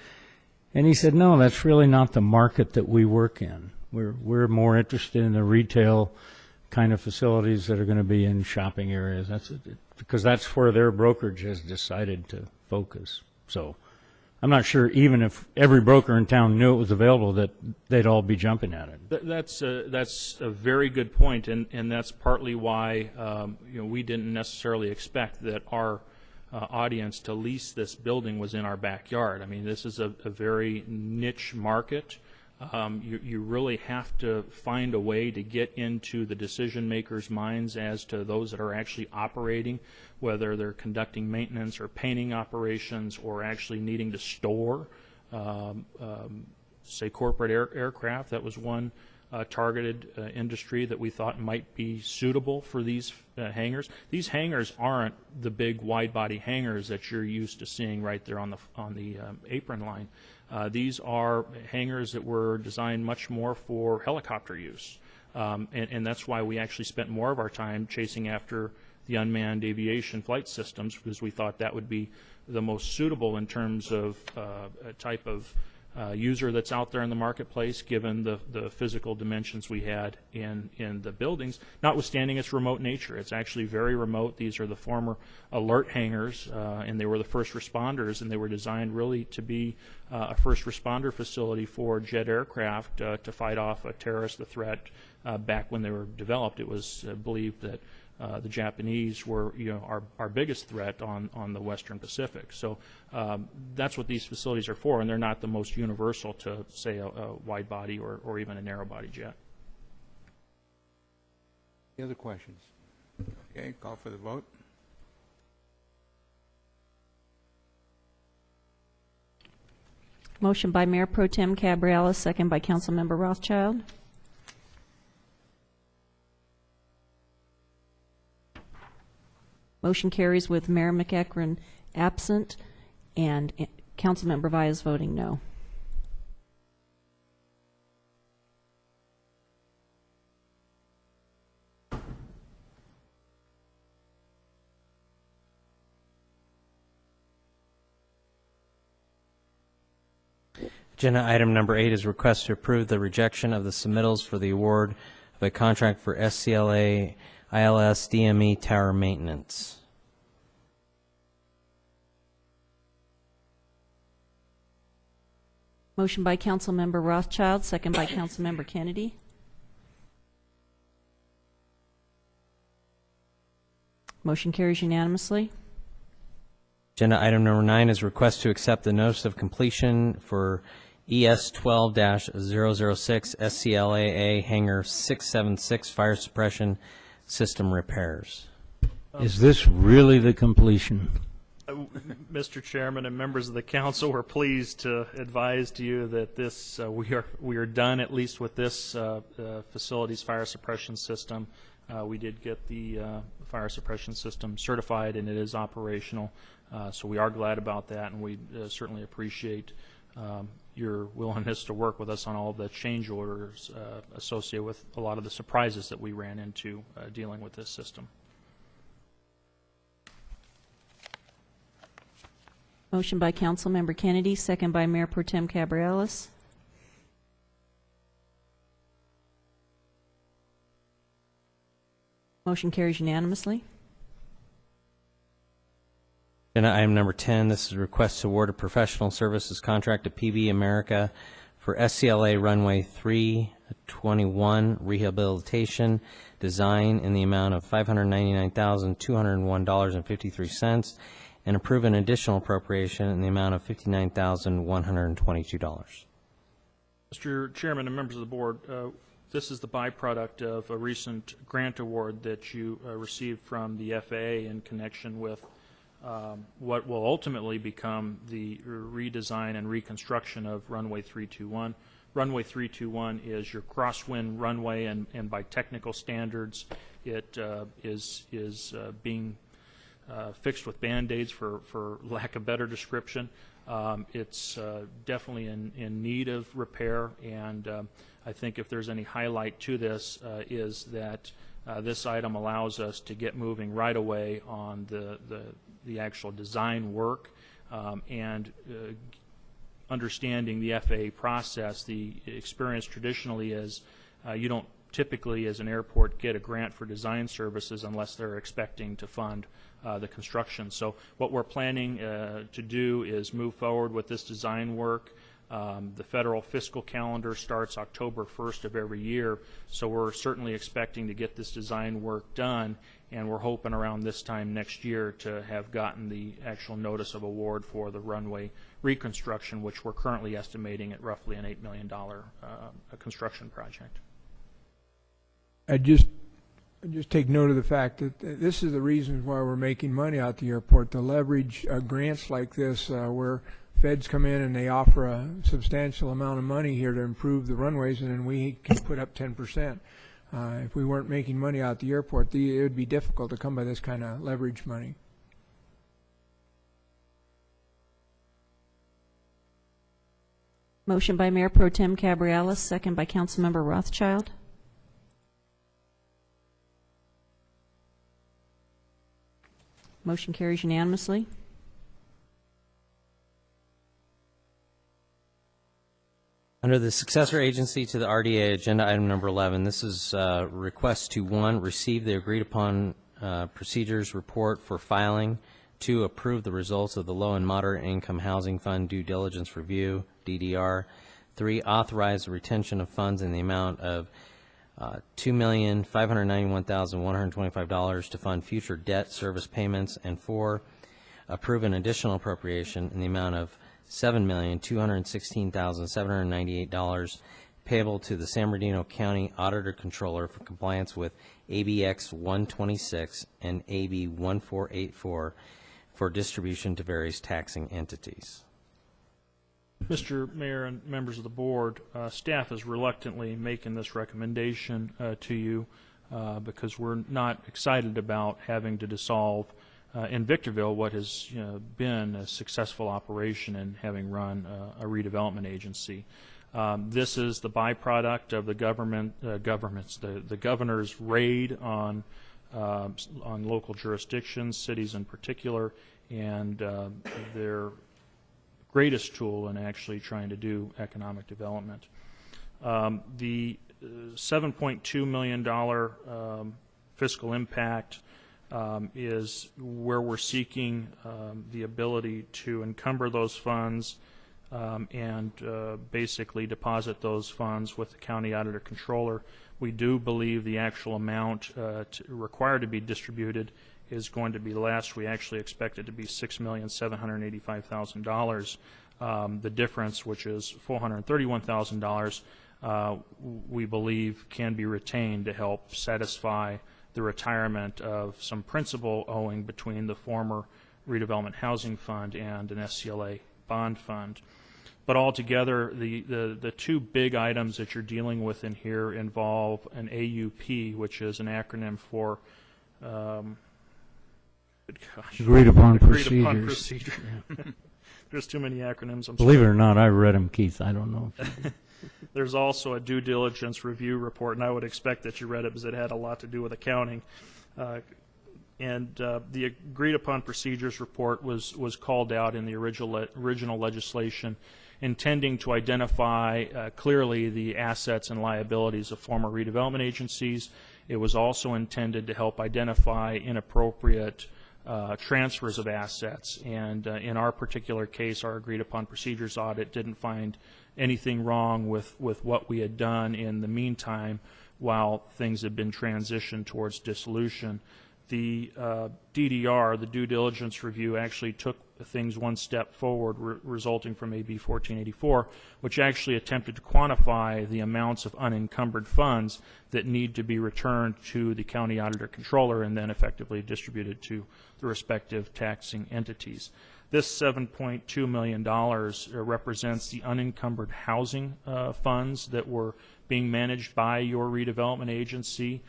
And he said, no, that's really not the market that we work in. We're more interested in the retail kind of facilities that are going to be in shopping areas. Because that's where their brokerage has decided to focus. So I'm not sure even if every broker in town knew it was available that they'd all be jumping at it. That's a very good point, and that's partly why we didn't necessarily expect that our audience to lease this building was in our backyard. I mean, this is a very niche market. You really have to find a way to get into the decision makers' minds as to those that are actually operating, whether they're conducting maintenance or painting operations or actually needing to store, say, corporate aircraft. That was one targeted industry that we thought might be suitable for these hangars. These hangars aren't the big wide-body hangars that you're used to seeing right there on the apron line. These are hangars that were designed much more for helicopter use, and that's why we actually spent more of our time chasing after the unmanned aviation flight systems, because we thought that would be the most suitable in terms of a type of user that's out there in the marketplace, given the physical dimensions we had in the buildings, notwithstanding its remote nature. It's actually very remote. These are the former alert hangars, and they were the first responders, and they were designed really to be a first responder facility for jet aircraft to fight off a terrorist threat. Back when they were developed, it was believed that the Japanese were, our biggest threat on the Western Pacific. So that's what these facilities are for, and they're not the most universal to, say, a wide body or even a narrow body jet. Any other questions? Okay, call for the vote. Motion by Mayor Pro Tem Cabrera, second by Councilmember Rothschild. Motion carries with Mayor McEachran absent and Councilmember Vyas voting no. Agenda item number 8 is request to approve the rejection of the submittals for the award of a contract for SCLA ILS DME tower maintenance. Motion by Councilmember Rothschild, second by Councilmember Kennedy. Motion carries unanimously. Agenda item number 9 is request to accept the notice of completion for ES 12-006 SCLAA Hangar 676 fire suppression system repairs. Is this really the completion? Mr. Chairman and members of the council, we're pleased to advise to you that this we are done at least with this facility's fire suppression system. We did get the fire suppression system certified, and it is operational. So we are glad about that, and we certainly appreciate your willingness to work with us on all the change orders associated with a lot of the surprises that we ran into dealing with this system. Motion by Councilmember Kennedy, second by Mayor Pro Tem Cabrales. Motion carries unanimously. Agenda item number 10, this is a request to award a professional services contract to PB America for SCLA runway 321 rehabilitation design in the amount of $599,201.53 and approve an additional appropriation in the amount of $59,122. Mr. Chairman and members of the board, this is the byproduct of a recent grant award that you received from the FAA in connection with what will ultimately become the redesign and reconstruction of runway 321. Runway 321 is your crosswind runway, and by technical standards, it is being fixed with Band-Aids, for lack of better description. It's definitely in need of repair, and I think if there's any highlight to this is that This item allows us to get moving right away on the actual design work and understanding the FAA process. The experience traditionally is you don't typically, as an airport, get a grant for design services unless they're expecting to fund the construction. So what we're planning to do is move forward with this design work. The federal fiscal calendar starts October 1st of every year, so we're certainly expecting to get this design work done, and we're hoping around this time next year to have gotten the actual notice of award for the runway reconstruction, which we're currently estimating at roughly an $8 million construction project. I just take note of the fact that this is the reason why we're making money out the airport, to leverage grants like this where feds come in and they offer a substantial amount of money here to improve the runways, and then we can put up 10%. If we weren't making money out the airport, it would be difficult to come by this kind of leverage money. Motion by Mayor Pro Tem Cabrialis, second by Councilmember Rothschild. Motion carries unanimously. Under the successor agency to the RDA, agenda item number 11, this is request to, 1, receive the agreed-upon procedures report for filing, 2, approve the results of the Low and Moderate Income Housing Fund Due Diligence Review, DDR, 3, authorize the retention of funds in the amount of $2,591,125 to fund future debt service payments, and 4, approve an additional appropriation in the amount of $7,216,798 payable to the San Bernardino County Auditor Controller for compliance with ABX 126 and AB 1484 for distribution to various taxing entities. Mr. Mayor and members of the board, staff is reluctantly making this recommendation to you because we're not excited about having to dissolve in Victorville what has been a successful operation in having run a redevelopment agency. This is the byproduct of the the governor's raid on local jurisdictions, cities in particular, and their greatest tool in actually trying to do economic development. The $7.2 million fiscal impact is where we're seeking the ability to encumber those funds and basically deposit those funds with the county auditor controller. We do believe the actual amount required to be distributed is going to be less. We actually expect it to be $6,785,000. The difference, which is $431,000, we believe can be retained to help satisfy the retirement of some principal owing between the former Redevelopment Housing Fund and an SCLA bond fund. But altogether, the two big items that you're dealing with in here involve an AUP, which is an acronym for Agreed upon procedures. There's too many acronyms. I'm Believe sorry. it or not, I read them, Keith. I don't know. There's also a due diligence review report, and I would expect that you read it because it had a lot to do with accounting. The agreed upon procedures report was called out in the original legislation, intending to identify clearly the assets and liabilities of former redevelopment agencies. It was also intended to help identify inappropriate transfers of assets, and in our particular case, our agreed upon procedures audit didn't find anything wrong with what we had done in the meantime while things had been transitioned towards dissolution. The DDR, the due diligence review, actually took things one step forward, resulting from AB 1484, which actually attempted to quantify the amounts of unencumbered funds that need to be returned to the county auditor controller and then effectively distributed to the respective taxing entities. This $7.2 million represents the unencumbered housing funds that were being managed by your redevelopment agency.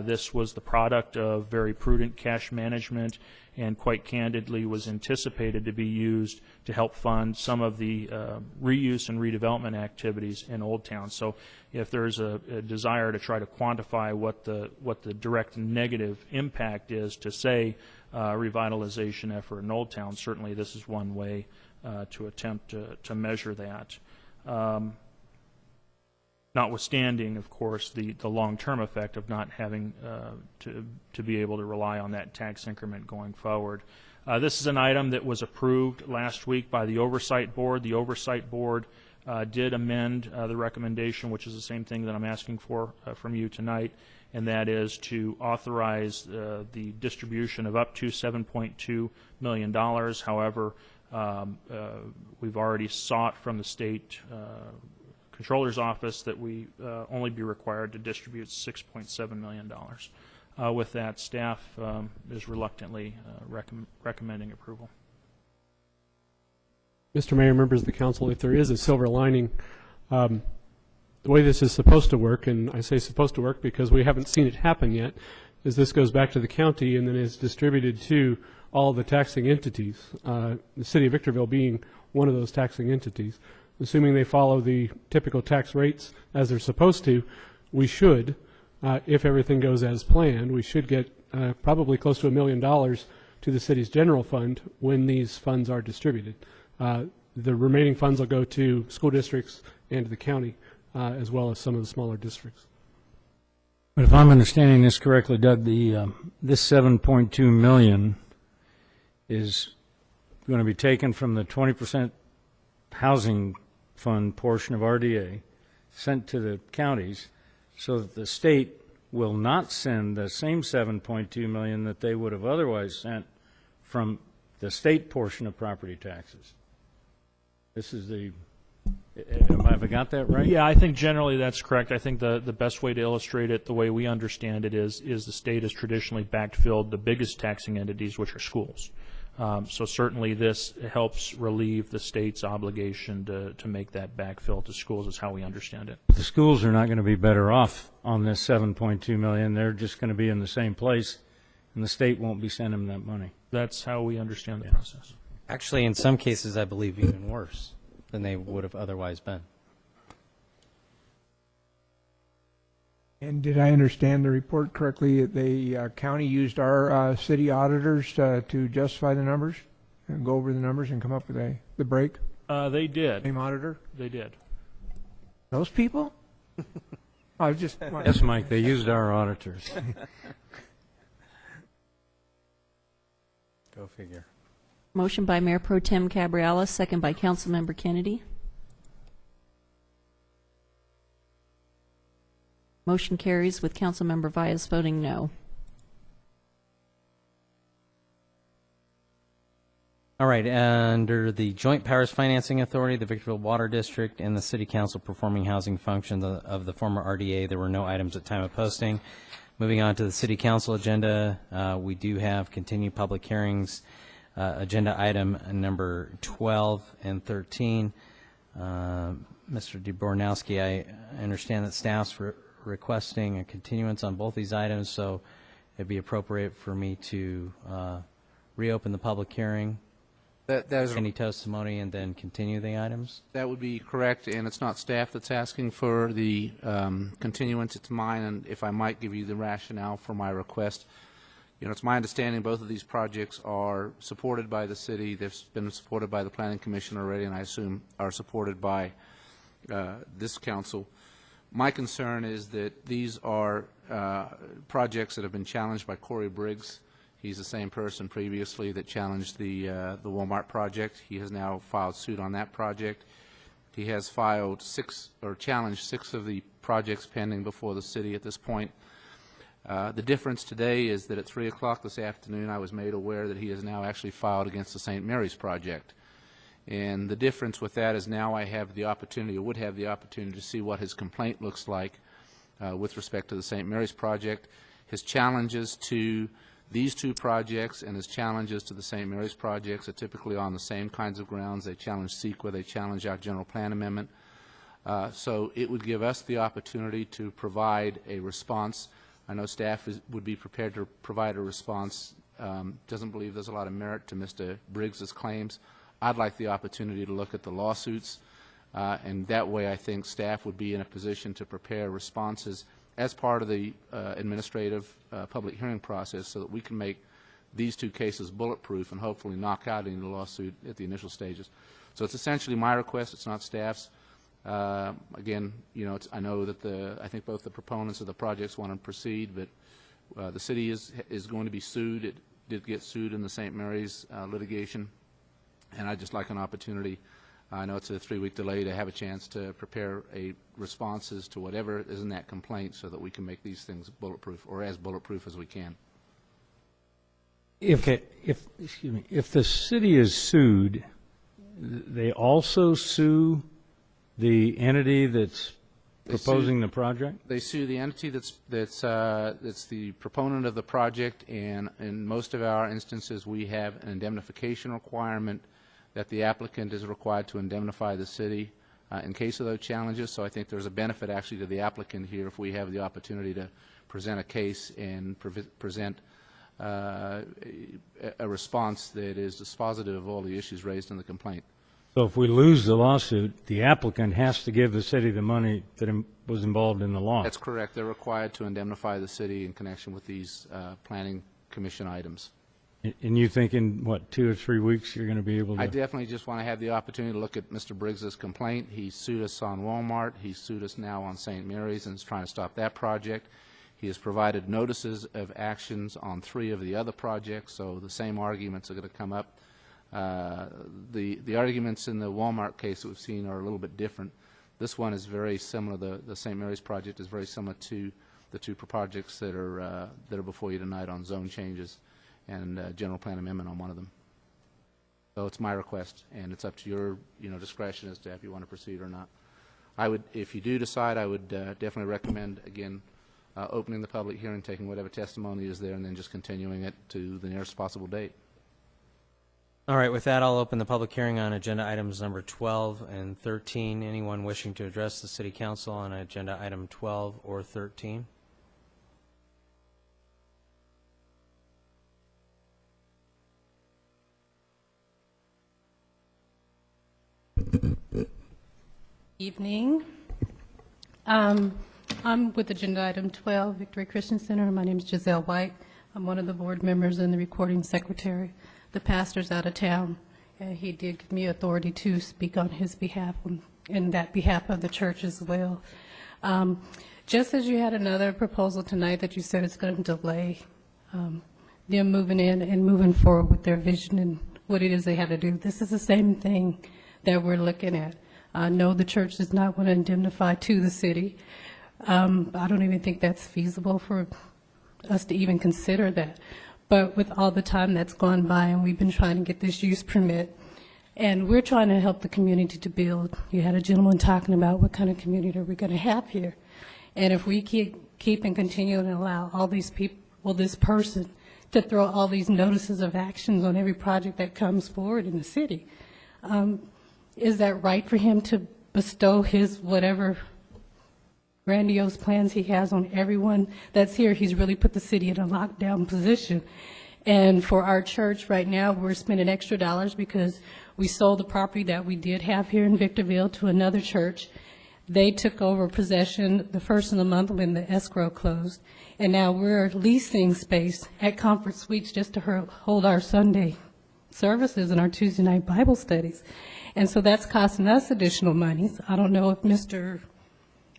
This was the product of very prudent cash management and quite candidly was anticipated to be used to help fund some of the reuse and redevelopment activities in Old Town. So if there's a desire to try to quantify what the direct negative impact is to, say, revitalization effort in Old Town, certainly this is one way to attempt to measure that. Notwithstanding, of course, the long-term effect of not having to be able to rely on that tax increment going forward. This is an item that was approved last week by the Oversight Board. The Oversight Board did amend the recommendation, which is the same thing that I'm asking for from you tonight, and that is to authorize the distribution of up to $7.2 million. However, we've already sought from the state Controller's Office that we only be required to distribute $6.7 million. With that, staff is reluctantly recommending approval. Mr. Mayor, members of the council, if there is a silver lining, the way this is supposed to work, and I say supposed to work because we haven't seen it happen yet, is this goes back to the county and then is distributed to all the taxing entities, the city of Victorville being one of those taxing entities. Assuming they follow the typical tax rates as they're supposed to, we should, if everything goes as planned, we should get probably close to $1 million to the city's general fund when these funds are distributed. The remaining funds will go to school districts and to the county, as well as some of the smaller districts. But if I'm understanding this correctly, Doug, this $7.2 million is going to be taken from the 20% housing fund portion of RDA, sent to the counties, so that the state will not send the same $7.2 million that they would have otherwise sent from the state portion of property taxes. This is have I got that right? Yeah, I think generally that's correct. I think the best way to illustrate it, the way we understand it, is the state has traditionally backfilled the biggest taxing entities, which are schools. So certainly this helps relieve the state's obligation to make that backfill to schools, is how we understand it. The schools are not going to be better off on this $7.2 million. They're just going to be in the same place, and the state won't be sending them that money. That's how we understand the process. Actually, in some cases, I believe even worse than they would have otherwise been. And did I understand the report correctly? The county used our city auditors to justify the numbers and go over the numbers and come up with the break? They did. Same auditor? They did. Those people? I just Yes, Mike, they used our auditors. Go figure. Motion by Mayor Pro Tem Cabrialis, second by Councilmember Kennedy. Motion carries with Councilmember Valles voting no. All right, under the Joint Powers Financing Authority, the Victorville Water District, and the City Council performing housing functions of the former RDA, there were no items at time of posting. Moving on to the City Council agenda, we do have continued public hearings. Agenda item number 12 and 13. Mr. Dbornowski, I understand that staff's requesting a continuance on both these items, so it'd be appropriate for me to reopen the public hearing, That is any testimony, and then continue the items? That would be correct, and it's not staff that's asking for the continuance, it's mine, and if I might give you the rationale for my request. You know, it's my understanding both of these projects are supported by the city. They've been supported by the Planning Commission already, and I assume are supported by this council. My concern is that these are projects that have been challenged by Corey Briggs. He's the same person previously that challenged the Walmart project. He has now filed suit on that project. He has filed challenged 6 of the projects pending before the city at this point. The difference today is that at 3 o'clock this afternoon I was made aware that he has now actually filed against the St. Mary's project. And the difference with that is now I have the opportunity, or would have the opportunity, to see what his complaint looks like with respect to the St. Mary's project. His challenges to these 2 projects and his challenges to the St. Mary's projects are typically on the same kinds of grounds. They challenge CEQA, they challenge our general plan amendment. So it would give us the opportunity to provide a response I know staff would be prepared to provide a response. Doesn't believe there's a lot of merit to Mr. Briggs's claims. I'd like the opportunity to look at the lawsuits, and that way I think staff would be in a position to prepare responses as part of the administrative public hearing process so that we can make these two cases bulletproof and hopefully knock out any lawsuit at the initial stages. So it's essentially my request, it's not staff's. Again, you know, I know that I think both the proponents of the projects want to proceed, but the city is going to be sued. It did get sued in the St. Mary's litigation, and I'd just like an opportunity. I know it's a 3-week delay to have a chance to prepare responses to whatever is in that complaint so that we can make these things bulletproof, or as bulletproof as we can. If the city is sued, they also sue the entity that's proposing the project? They sue the entity that's the proponent of the project, and in most of our instances, we have an indemnification requirement that the applicant is required to indemnify the city in case of those challenges. So I think there's a benefit actually to the applicant here if we have the opportunity to present a case and present a response that is dispositive of all the issues raised in the complaint. So if we lose the lawsuit, the applicant has to give the city the money that was involved in the loss? That's correct. They're required to indemnify the city in connection with these planning commission items. And you think in, what, 2 or 3 weeks you're going to be able to? I definitely just want to have the opportunity to look at Mr. Briggs's complaint. He sued us on Walmart. He sued us now on St. Mary's and is trying to stop that project. He has provided notices of actions on 3 of the other projects, so the same arguments are going to come up. The arguments in the Walmart case that we've seen are a little bit different. This one is very similar. The St. Mary's project is very similar to the 2 projects that are before you tonight on zone changes and general plan amendment on one of them. So it's my request, and it's up to your discretion as to if you want to proceed or not. I would, if you do decide, I would definitely recommend again opening the public hearing, taking whatever testimony is there, and then just continuing it to the nearest possible date. All right, with that, I'll open the public hearing on agenda items number 12 and 13. Anyone wishing to address the City Council on agenda item 12 or 13? Evening. I'm with agenda item 12, Victory Christian Center. My name is Giselle White. I'm one of the board members and the recording secretary. The pastor's out of town, and he did give me authority to speak on his behalf and that behalf of the church as well. Just as you had another proposal tonight that you said it's going to delay them moving in and moving forward with their vision and what it is they have to do, this is the same thing that we're looking at. No, the church does not want to indemnify to the city. I don't even think that's feasible for us to even consider that. But with all the time that's gone by, and we've been trying to get this use permit, and we're trying to help the community to build. You had a gentleman talking about what kind of community are we going to have here. And if we keep and continue and allow all these people, well, this person, to throw all these notices of actions on every project that comes forward in the city, is that right for him to bestow his whatever grandiose plans he has on everyone that's here? He's really put the city in a lockdown position. And for our church right now, we're spending extra dollars because we sold the property that we did have here in Victorville to another church. They took over possession the first of the month when the escrow closed. And now we're leasing space at Comfort Suites just to hold our Sunday services and our Tuesday night Bible studies. And so that's costing us additional money. I don't know if Mr.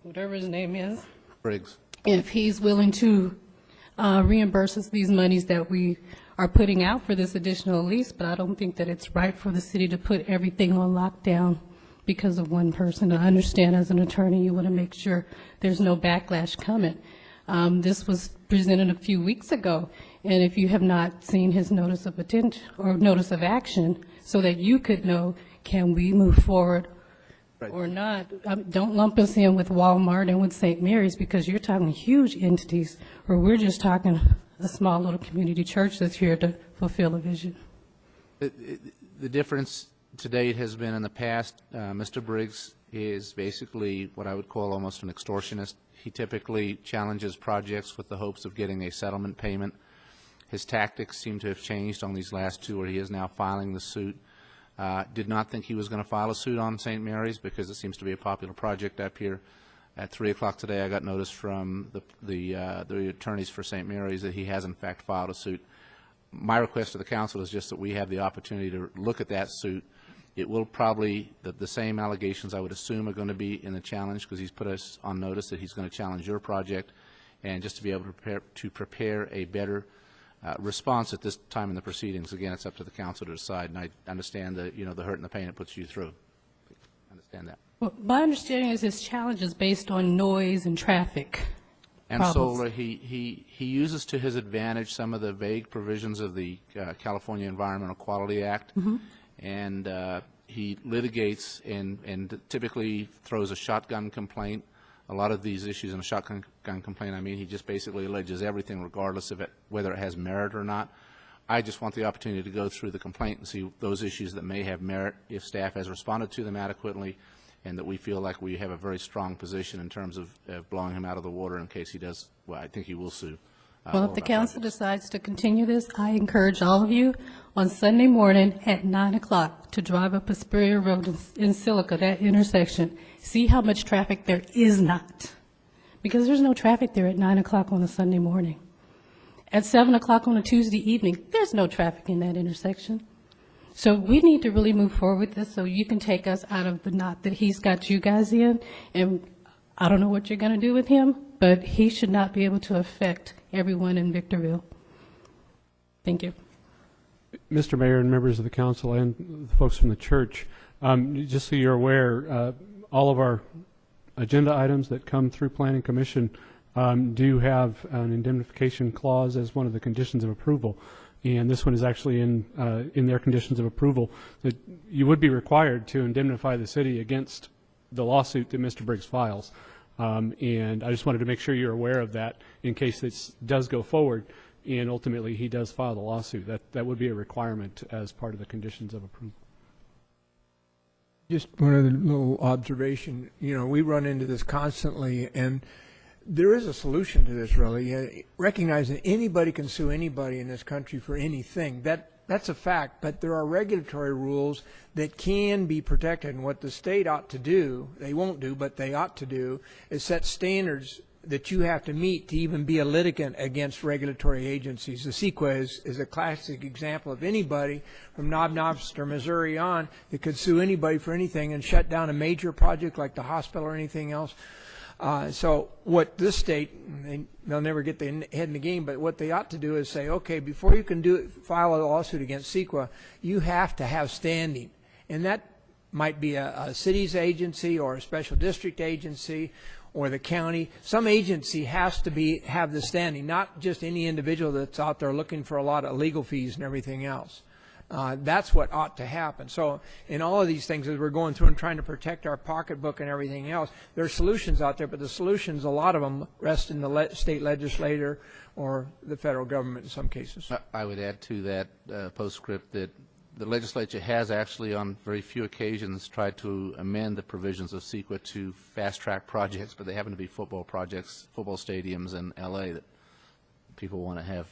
whatever his name is, Briggs, if he's willing to reimburse us these monies that we are putting out for this additional lease, but I don't think that it's right for the city to put everything on lockdown because of one person. I understand as an attorney you want to make sure there's no backlash coming. This was presented a few weeks ago, and if you have not seen his notice of intent or notice of action so that you could know, can we move forward or not? Don't lump us in with Walmart and with St. Mary's because you're talking huge entities, or we're just talking a small little community church that's here to fulfill a vision. The difference to date has been in the past, Mr. Briggs is basically what I would call almost an extortionist. He typically challenges projects with the hopes of getting a settlement payment. His tactics seem to have changed on these last two, where he is now filing the suit. Did not think he was going to file a suit on St. Mary's because it seems to be a popular project up here. At 3 o'clock today, I got notice from the attorneys for St. Mary's that he has in fact filed a suit. My request to the council is just that we have the opportunity to look at that suit. It will probably, the same allegations I would assume are going to be in the challenge, because he's put us on notice that he's going to challenge your project, and just to be able to prepare a better response at this time in the proceedings. Again, it's up to the council to decide, and I understand the hurt and the pain it puts you through. I understand that. Well, my understanding is his challenge is based on noise and traffic And problems. solar, he uses to his advantage some of the vague provisions of the California Environmental Quality Act, and he litigates and typically throws a shotgun complaint. A lot of these issues in a shotgun complaint, I mean, he just basically alleges everything regardless of whether it has merit or not. I just want the opportunity to go through the complaint and see those issues that may have merit, if staff has responded to them adequately, and that we feel like we have a very strong position in terms of blowing him out of the water in case he does, well, I think he will sue. Well, if the council decides to continue this, I encourage all of you on Sunday morning at 9 o'clock to drive up Hesperia Road in Silica, that intersection. See how much traffic there is not. Because there's no traffic there at 9 o'clock on a Sunday morning. At 7 o'clock on a Tuesday evening, there's no traffic in that intersection. So we need to really move forward with this so you can take us out of the knot that he's got you guys in. And I don't know what you're going to do with him, but he should not be able to affect everyone in Victorville. Thank you. Mr. Mayor and members of the council and the folks from the church, just so you're aware, all of our agenda items that come through Planning Commission do have an indemnification clause as one of the conditions of approval. And this one is actually in their conditions of approval, that you would be required to indemnify the city against the lawsuit that Mr. Briggs files. And I just wanted to make sure you're aware of that in case this does go forward and ultimately he does file the lawsuit. That would be a requirement as part of the conditions of approval. Just one other little observation. We run into this constantly, and there is a solution to this, really. Recognizing anybody can sue anybody in this country for anything. That's a fact, but there are regulatory rules that can be protected, and what the state ought to do, they won't do, but they ought to do, is set standards that you have to meet to even be a litigant against regulatory agencies. The CEQA is a classic example of anybody from Knob Noster, Missouri on that could sue anybody for anything and shut down a major project like the hospital or anything else. So what this state, they'll never get their head in the game, but what they ought to do is say, okay, before you can file a lawsuit against CEQA, you have to have standing. And that might be a city's agency or a special district agency or the county. Some agency has to have the standing, not just any individual that's out there looking for a lot of legal fees and everything else. That's what ought to happen. So in all of these things, as we're going through and trying to protect our pocketbook and everything else, there are solutions out there, but the solutions, a lot of them, rest in the state legislature or the federal government in some cases. I would add to that postscript that the legislature has actually on very few occasions tried to amend the provisions of CEQA to fast-track projects, but they happen to be football projects, football stadiums in L.A. that people want to have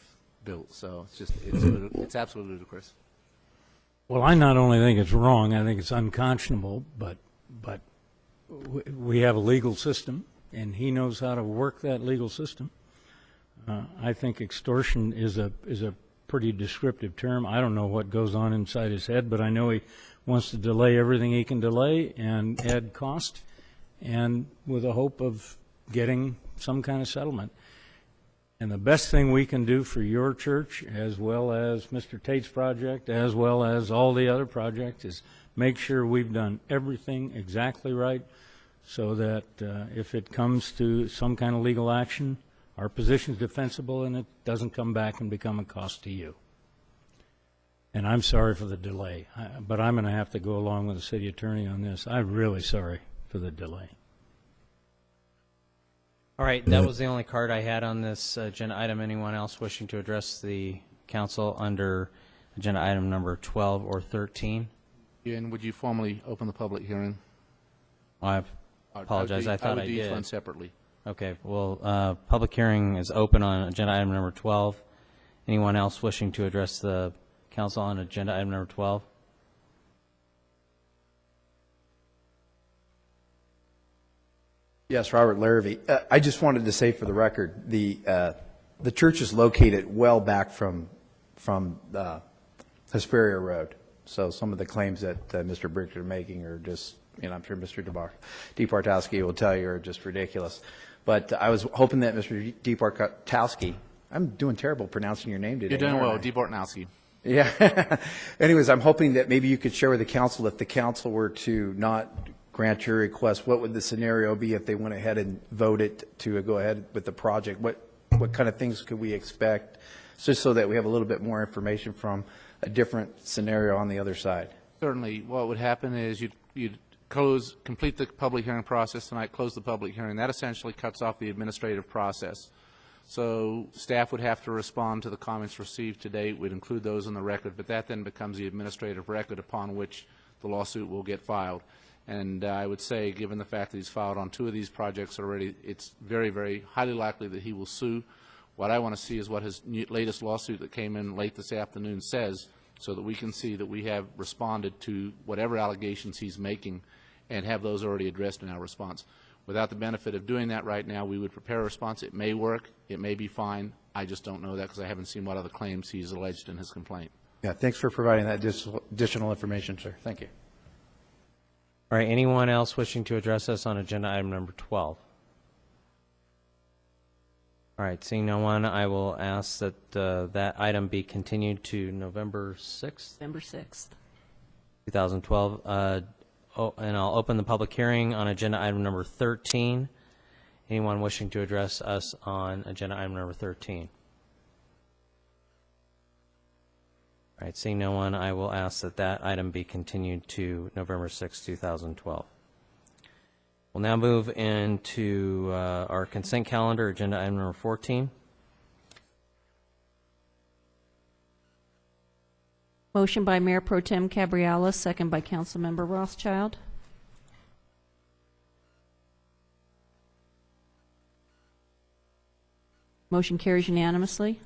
built. So it's absolutely ludicrous. Well, I not only think it's wrong, I think it's unconscionable, but we have a legal system, and he knows how to work that legal system. I think extortion is a pretty descriptive term. I don't know what goes on inside his head, but I know he wants to delay everything he can delay and add cost, and with a hope of getting some kind of settlement. And the best thing we can do for your church, as well as Mr. Tate's project, as well as all the other projects, is make sure we've done everything exactly right so that if it comes to some kind of legal action, our position is defensible and it doesn't come back and become a cost to you. And I'm sorry for the delay, but I'm going to have to go along with the city attorney on this. I'm really sorry for the delay. All right, that was the only card I had on this agenda item. Anyone else wishing to address the council under agenda item number 12 or 13? And would you formally open the public hearing? I apologize, I thought I would do each did. one separately. Okay, well, public hearing is open on agenda item number 12. Anyone else wishing to address the council on agenda item number 12? Yes, Robert Larrabee. I just wanted to say for the record, the church is located well back from Hesperia Road. So some of the claims that Mr. Brick are making are just, I'm sure Mr. DeBartowski will tell you, are just ridiculous. But I was hoping that Mr. DeBartowski, I'm doing terrible pronouncing your name today. You're doing well, aren't I? DeBartowski. Yeah. Anyways, I'm hoping that maybe you could share with the council, if the council were to not grant your request, what would the scenario be if they went ahead and voted to go ahead with the project? What kind of things could we expect, just so that we have a little bit more information from a different scenario on the other side? Certainly. What would happen is you'd complete the public hearing process tonight, close the public hearing. That essentially cuts off the administrative process. So staff would have to respond to the comments received to date. We'd include those in the record, but that then becomes the administrative record upon which the lawsuit will get filed. And I would say, given the fact that he's filed on 2 of these projects already, it's very, very highly likely that he will sue. What I want to see is what his latest lawsuit that came in late this afternoon says, so that we can see that we have responded to whatever allegations he's making and have those already addressed in our response. Without the benefit of doing that right now, we would prepare a response. It may work. It may be fine. I just don't know that because I haven't seen what other claims he's alleged in his complaint. Yeah, thanks for providing that additional information, sir. Thank you. All right, anyone else wishing to address us on agenda item number 12? All right, seeing no one, I will ask that that item be continued to November 6th? November 6th. 2012. And I'll open the public hearing on agenda item number 13. Anyone wishing to address us on agenda item number 13? All right, seeing no one, I will ask that that item be continued to November 6, 2012. We'll now move into our consent calendar, agenda item number 14. Motion by Mayor Pro Tem Cabrialis, second by Councilmember Rothschild. Motion carries unanimously.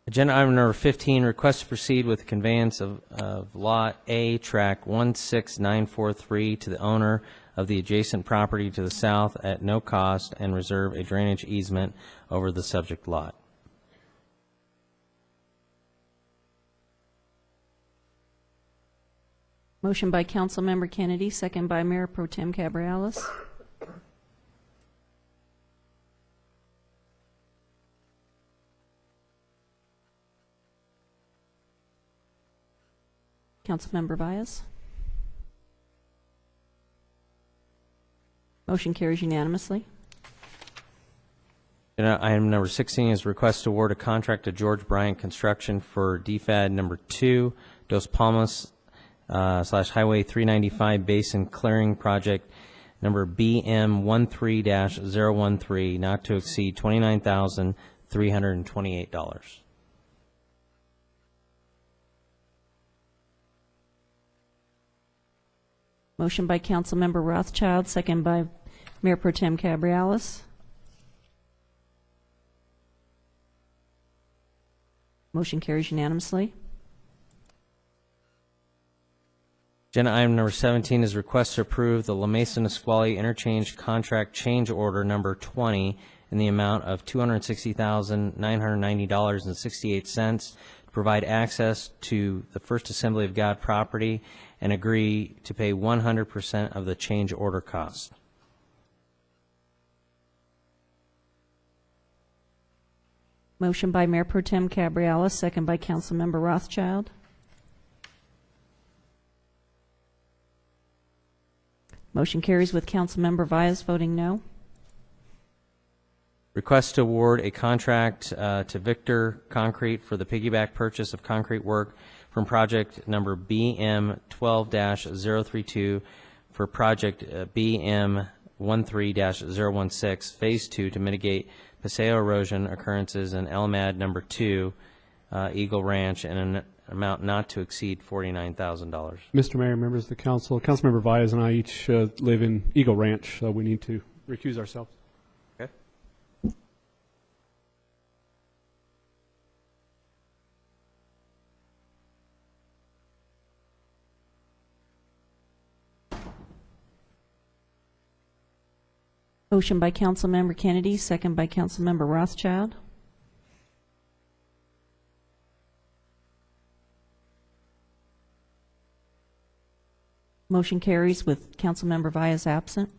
Agenda item number 15, request to proceed with the conveyance of Lot A, Track 16943 to the owner of the adjacent property to the south at no cost and reserve a drainage easement over the subject lot. Motion by Councilmember Kennedy, second by Mayor Pro Tem Cabrialis. Councilmember Baez. Motion carries unanimously. Item number 16 is request to award a contract to George Bryant Construction for DFAD number 2, Dos Palmas / Highway 395 Basin Clearing Project number BM13-013, not to exceed $29,328. Motion by Councilmember Rothschild, second by Mayor Pro Tem Cabrialis. Motion carries unanimously. Agenda item number 17 is request to approve the La Mesa Nisqually Interchange Contract Change Order number 20 in the amount of $260,990.68 to provide access to the First Assembly of God property and agree to pay 100% of the change order cost. Motion by Mayor Pro Tem Cabrialis, second by Councilmember Rothschild. Motion carries with Councilmember Baez voting no. Request to award a contract to Victor Concrete for the piggyback purchase of concrete work from project number BM12-032 for project BM13-016, Phase 2, to mitigate paseo erosion occurrences in LMAD number 2 Eagle Ranch, and an amount not to exceed $49,000. Mr. Mayor, members of the council, Councilmember Valles and I each live in Eagle Ranch, so we need to recuse ourselves. Okay. Motion by Councilmember Kennedy, second by Councilmember Rothschild. Motion carries with Councilmember Valles absent.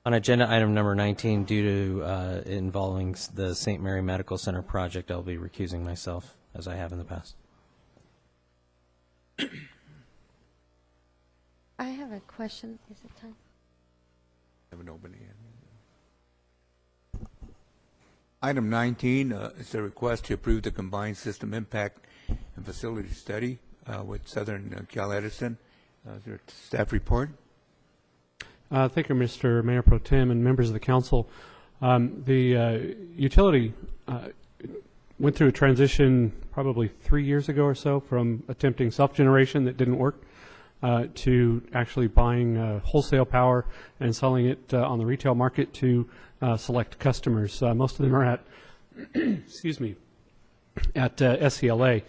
On agenda item number 19, due to involving the St. Mary Medical Center project, I'll be recusing myself, as I have in the past. I have a question. Is it time? Haven't opened it yet. Item 19 is a request to approve the combined system impact and facility study with Southern Cal Edison. Is there a staff report? Thank you, Mr. Mayor Pro Tem and members of the council. The utility went through a transition probably 3 years ago or so from attempting self-generation that didn't work to actually buying wholesale power and selling it on the retail market to select customers. Most of them are at, excuse me, at SCLA.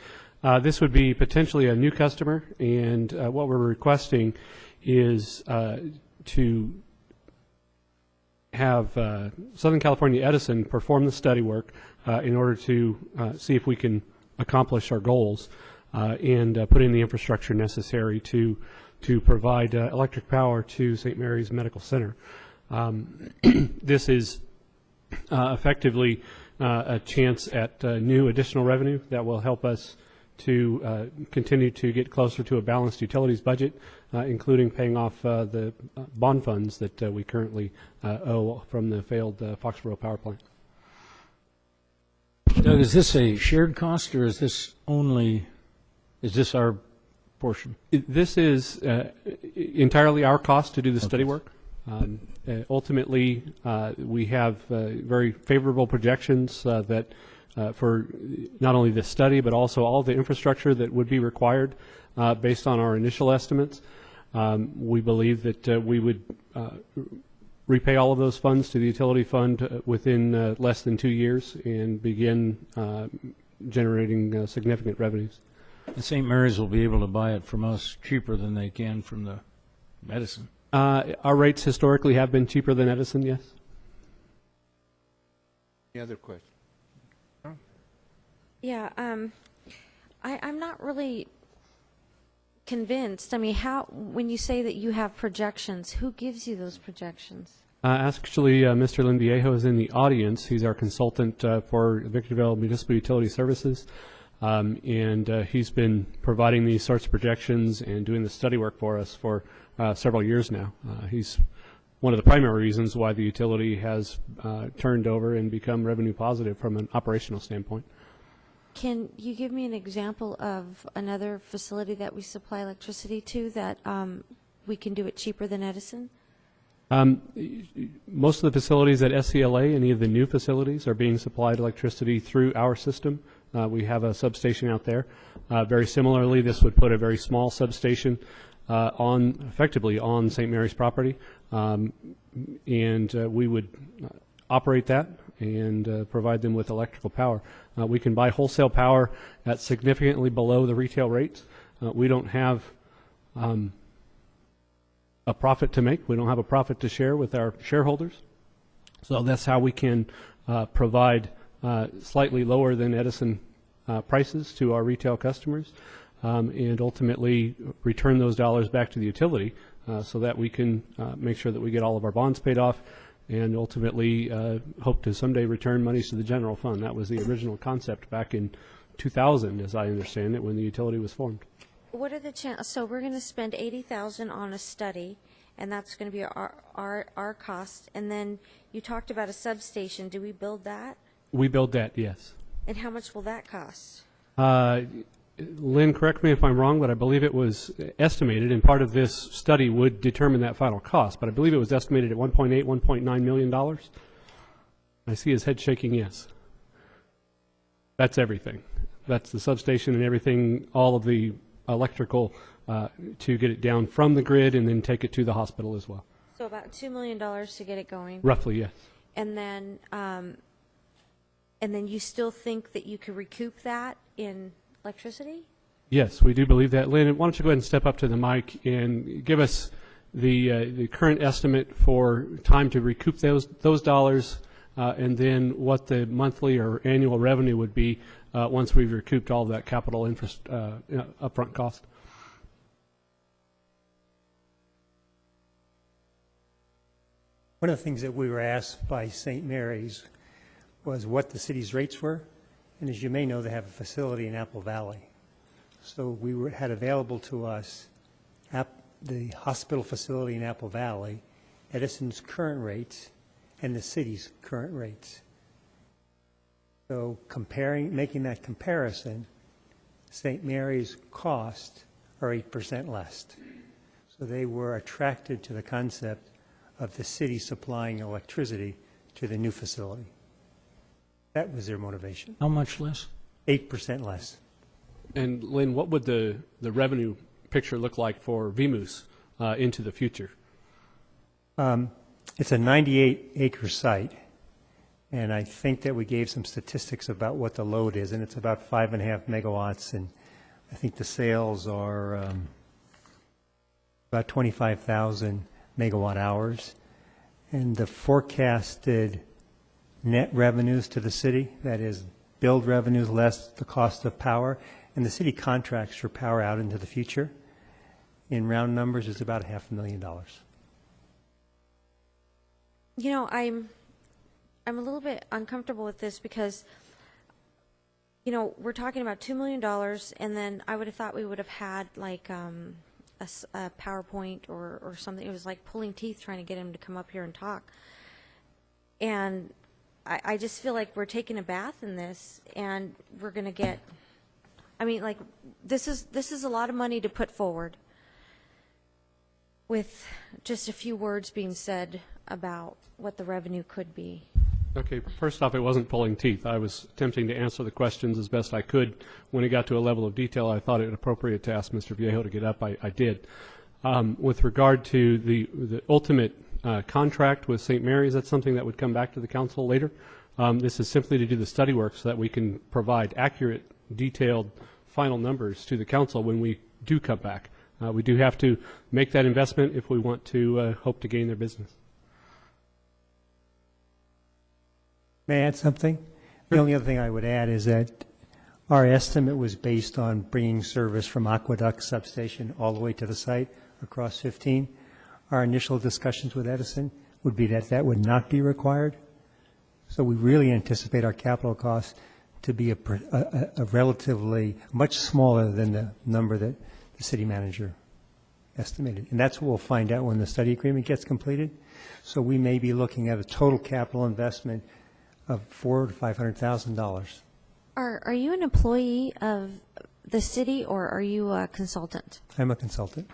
This would be potentially a new customer, and what we're requesting is to have Southern California Edison perform the study work in order to see if we can accomplish our goals and put in the infrastructure necessary to provide electric power to St. Mary's Medical Center. This is effectively a chance at new additional revenue that will help us to continue to get closer to a balanced utilities budget, including paying off the bond funds that we currently owe from the failed Foxborough power plant. Doug, is this a shared cost, or is this our portion? This is entirely our cost to do the study work. Ultimately, we have very favorable projections that for not only this study, but also all the infrastructure that would be required based on our initial estimates. We believe that we would repay all of those funds to the utility fund within less than 2 years and begin generating significant revenues. And St. Mary's will be able to buy it from us cheaper than they can from the Edison. Our rates historically have been cheaper than Edison, yes. Any other questions? Yeah, I'm not really convinced. I mean, when you say that you have projections, who gives you those projections? Actually, Mr. Lindviejo is in the audience. He's our consultant for Victorville Municipal Utility Services, and he's been providing these sorts of projections and doing the study work for us for several years now. He's one of the primary reasons why the utility has turned over and become revenue positive from an operational standpoint. Can you give me an example of another facility that we supply electricity to that we can do it cheaper than Edison? Most of the facilities at SCLA, any of the new facilities, are being supplied electricity through our system. We have a substation out there. Very similarly, this would put a very small substation effectively on St. Mary's property, and we would operate that and provide them with electrical power. We can buy wholesale power at significantly below the retail rates. We don't have a profit to make. We don't have a profit to share with our shareholders. So that's how we can provide slightly lower than Edison prices to our retail customers and ultimately return those dollars back to the utility so that we can make sure that we get all of our bonds paid off and ultimately hope to someday return monies to the general fund. That was the original concept back in 2000, as I understand it, when the utility was formed. What are the chances? So we're going to spend $80,000 on a study, and that's going to be our cost. And then you talked about a substation. Do we build that? We build that, yes. And how much will that cost? Lynn, correct me if I'm wrong, but I believe it was estimated, and part of this study would determine that final cost, but I believe it was estimated at $1.8, $1.9 million. I see his head shaking yes. That's everything. That's the substation and everything, all of the electrical to get it down from the grid and then take it to the hospital as well. So about $2 million to get it going. Roughly, yes. And then you still think that you could recoup that in electricity? Yes, we do believe that. Lynn, why don't you go ahead and step up to the mic and give us the current estimate for time to recoup those dollars, and then what the monthly or annual revenue would be once we've recouped all of that capital interest upfront cost. One of the things that we were asked by St. Mary's was what the city's rates were. And as you may know, they have a facility in Apple Valley. So we had available to us the hospital facility in Apple Valley, Edison's current rates, and the city's current rates. So making that comparison, St. Mary's costs are 8% less. So they were attracted to the concept of the city supplying electricity to the new facility. That was their motivation. How much less? 8% less. And Lynn, what would the revenue picture look like for VMUS into the future? It's a 98-acre site, and I think that we gave some statistics about what the load is, and it's about 5.5 megawatts, and I think the sales are about 25,000 megawatt hours, and the forecasted net revenues to the city, that is billed revenues less the cost of power, and the city contracts for power out into the future, in round numbers, is about $500,000. You know, I'm a little bit uncomfortable with this because, you know, we're talking about $2 million, and then I would have thought we would have had like a PowerPoint or something. It was like pulling teeth trying to get him to come up here and talk. And I just feel like we're taking a bath in this, and we're going to get, I mean, like, this is a lot of money to put forward with just a few words being said about what the revenue could be. Okay, first off, it wasn't pulling teeth. I was attempting to answer the questions as best I could. When it got to a level of detail, I thought it appropriate to ask Mr. Viejo to get up. I did. With regard to the ultimate contract with St. Mary's, that's something that would come back to the council later. This is simply to do the study work so that we can provide accurate, detailed, final numbers to the council when we do come back. We do have to make that investment if we want to hope to gain their business. May I add something? The only other thing I would add is that our estimate was based on bringing service from Aqueduct substation all the way to the site across 15. Our initial discussions with Edison would be that that would not be required. So we really anticipate our capital costs to be a relatively much smaller than the number that the city manager estimated. And that's what we'll find out when the study agreement gets completed. So we may be looking at a total capital investment of $400,000 to $500,000. Are you an employee of the city, or are you a consultant? I'm a consultant.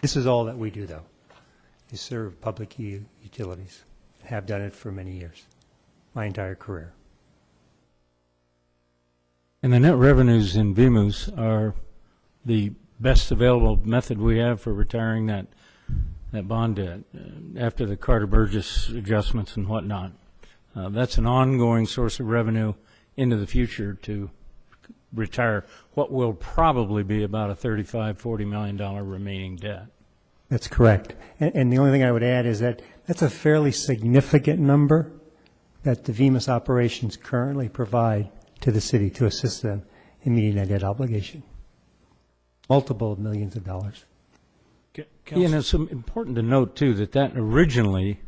This is all that we do, though, is serve public utilities. Have done it for many years, my entire career. And the net revenues in VMUS are the best available method we have for retiring that bond debt after the Carter Burgess adjustments and whatnot. That's an ongoing source of revenue into the future to retire what will probably be about a $35–40 million remaining debt. That's correct. And the only thing I would add is that that's a fairly significant number that the VMUS operations currently provide to the city to assist them in meeting that debt obligation. Multiple millions of dollars. Yeah, and it's important to note, too, that originally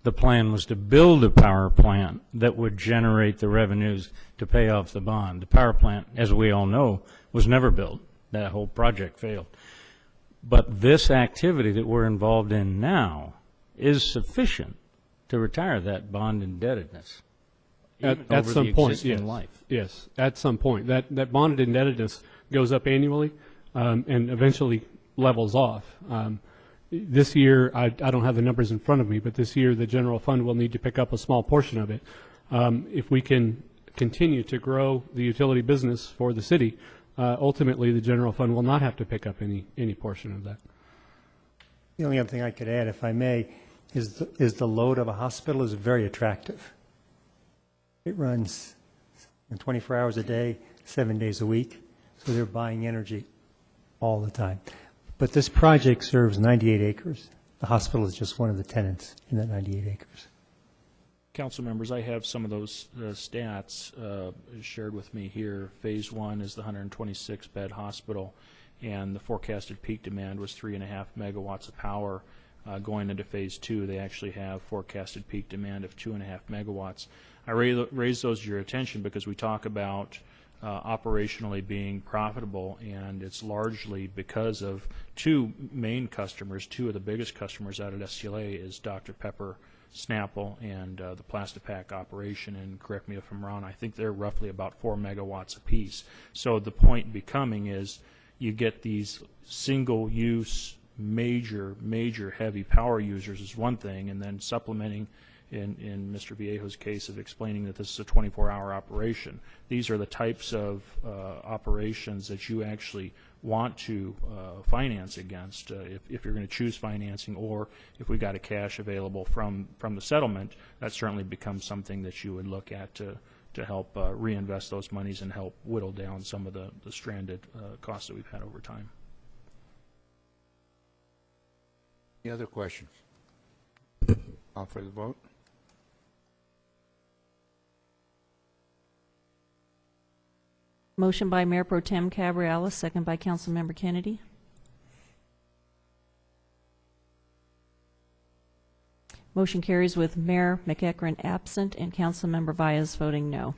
the plan was to build a power plant that would generate the revenues to pay off the bond. The power plant, as we all know, was never built. That whole project failed. But this activity that we're involved in now is sufficient to retire that bond indebtedness. even At over some the point, existing yes. life. Yes, at some point. That bonded indebtedness goes up annually and eventually levels off. This year, I don't have the numbers in front of me, but this year the general fund will need to pick up a small portion of it. If we can continue to grow the utility business for the city, ultimately the general fund will not have to pick up any portion of that. The only other thing I could add, if I may, is the load of a hospital is very attractive. It runs 24 hours a day, 7 days a week, so they're buying energy all the time. But this project serves 98 acres. The hospital is just one of the tenants in that 98 acres. Council members, I have some of those stats shared with me here. Phase 1 is the 126-bed hospital, and the forecasted peak demand was 3.5 megawatts of power. Going into Phase 2, they actually have forecasted peak demand of 2.5 megawatts. I raise those to your attention because we talk about operationally being profitable, and it's largely because of two main customers. Two of the biggest customers out at SCLA is Dr. Pepper, Snapple, and the Plastipac operation, and correct me if I'm wrong, I think they're roughly about 4 megawatts apiece. So the point becoming is you get these single-use major heavy power users is one thing, and then supplementing in Mr. Viejo's case of explaining that this is a 24-hour operation. These are the types of operations that you actually want to finance against if you're going to choose financing, or if we got a cash available from the settlement, that certainly becomes something that you would look at to help reinvest those monies and help whittle down some of the stranded costs that we've had over time. Any other questions? Call for the vote. Motion by Mayor Pro Tem Cabrialis, second by Councilmember Kennedy. Motion carries with Mayor McEachran absent and Councilmember Baez voting no.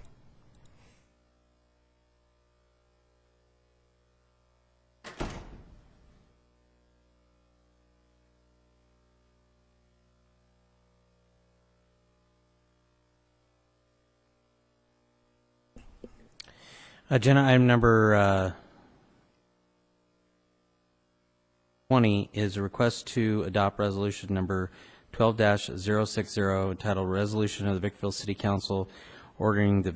Agenda item number 20 is a request to adopt resolution number 12-060 entitled Resolution of the Victorville City Council ordering the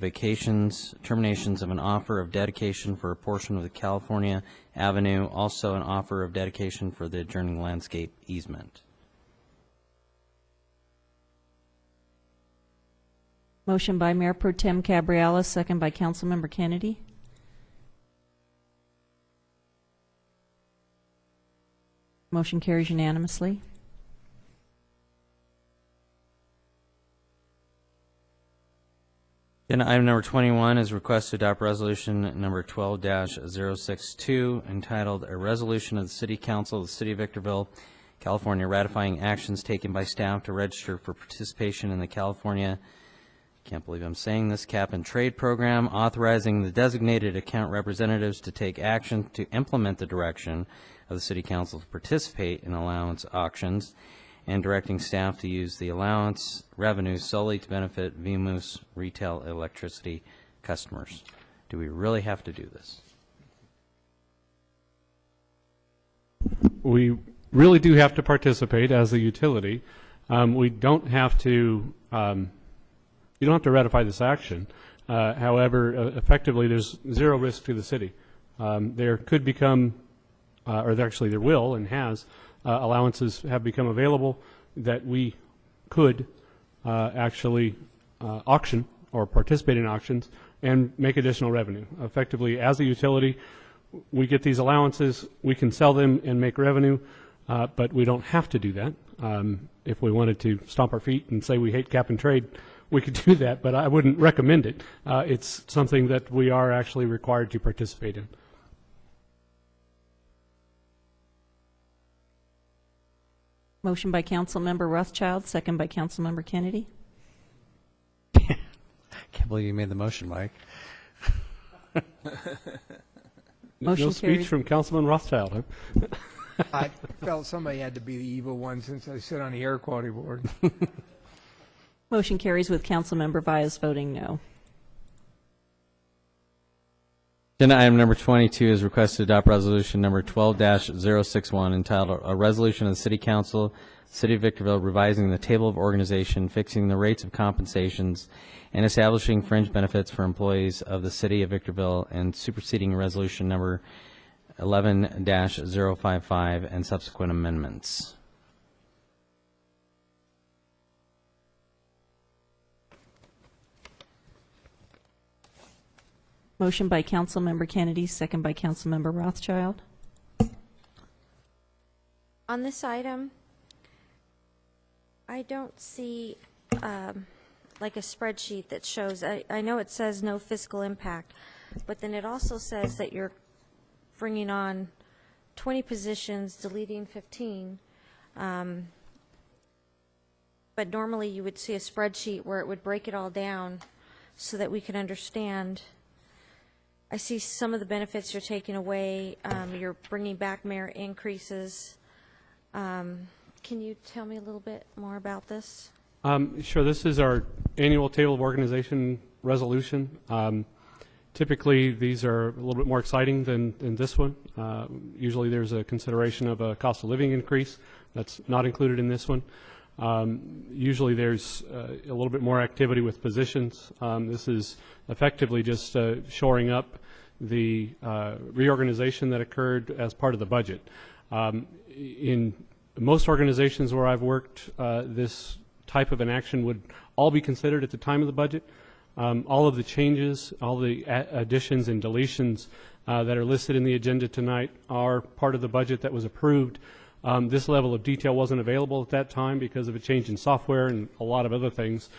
terminations of an offer of dedication for a portion of the California Avenue, also an offer of dedication for the adjoining landscape easement. Motion by Mayor Pro Tem Cabrialis, second by Councilmember Kennedy. Motion carries unanimously. Agenda item number 21 is request to adopt resolution number 12-062 entitled A Resolution of the City Council of the City of Victorville, California, ratifying actions taken by staff to register for participation in the California, can't believe I'm saying this, cap and trade program, authorizing the designated account representatives to take action to implement the direction of the City Council to participate in allowance auctions, and directing staff to use the allowance revenue solely to benefit VMUS retail electricity customers. Do we really have to do this? We really do have to participate as a utility. We don't have to, you don't have to ratify this action. However, effectively, there's zero risk to the city. There could become, or actually there will and has, allowances have become available that we could actually auction or participate in auctions and make additional revenue. Effectively, as a utility, we get these allowances, we can sell them and make revenue, but we don't have to do that. If we wanted to stomp our feet and say we hate cap and trade, we could do that, but I wouldn't recommend it. It's something that we are actually required to participate in. Motion by Councilmember Rothschild, second by Councilmember Kennedy. Can't believe you made the motion, Mike. No speech from Councilman Rothschild, huh? I felt somebody had to be the evil one since I sit on the air quality board. Motion carries with Councilmember Vyas voting no. Agenda item number 22 is requested to adopt resolution number 12-061 entitled, "A Resolution of the City Council, City of Victorville revising the table of organization, fixing the rates of compensations, and establishing fringe benefits for employees of the City of Victorville, and superseding resolution number 11-055 and subsequent amendments." Motion by Councilmember Kennedy, second by Councilmember Rothschild. On this item, I don't see like a spreadsheet that shows, I know it says no fiscal impact, but then it also says that you're bringing on 20 positions, deleting 15. But normally you would see a spreadsheet where it would break it all down so that we could understand. I see some of the benefits you're taking away. You're bringing back merit increases. Can you tell me a little bit more about this? Sure. This is our annual table of organization resolution. Typically, these are a little bit more exciting than this one. Usually there's a consideration of a cost of living increase. That's not included in this one. Usually there's a little bit more activity with positions. This is effectively just shoring up the reorganization that occurred as part of the budget. In most organizations where I've worked, this type of an action would all be considered at the time of the budget. All of the changes, all the additions and deletions that are listed in the agenda tonight are part of the budget that was approved. This level of detail wasn't available at that time because of a change in software and a lot of other things.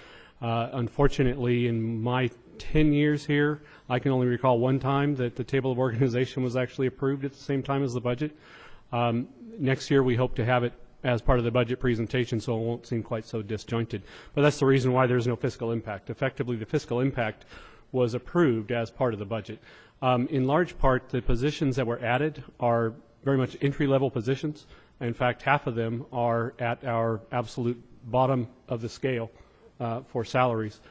Unfortunately, in my 10 years here, I can only recall one time that the table of organization was actually approved at the same time as the budget. Next year, we hope to have it as part of the budget presentation, so it won't seem quite so disjointed. But that's the reason why there's no fiscal impact. Effectively, the fiscal impact was approved as part of the budget. In large part, the positions that were added are very much entry-level positions. In fact, half of them are at our absolute bottom of the scale for salaries.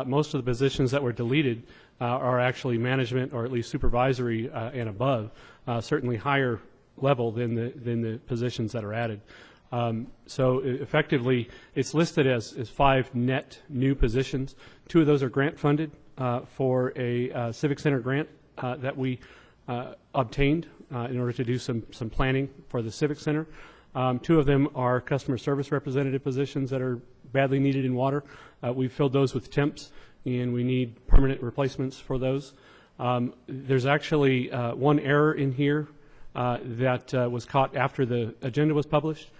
Most of the positions that were deleted are actually management or at least supervisory and above, certainly higher level than the positions that are added. So effectively, it's listed as 5 net new positions. 2 of those are grant funded for a Civic Center grant that we obtained in order to do some planning for the Civic Center. 2 of them are customer service representative positions that are badly needed in water. We've filled those with temps, and we need permanent replacements for those. There's actually one error in here that was caught after the agenda was published.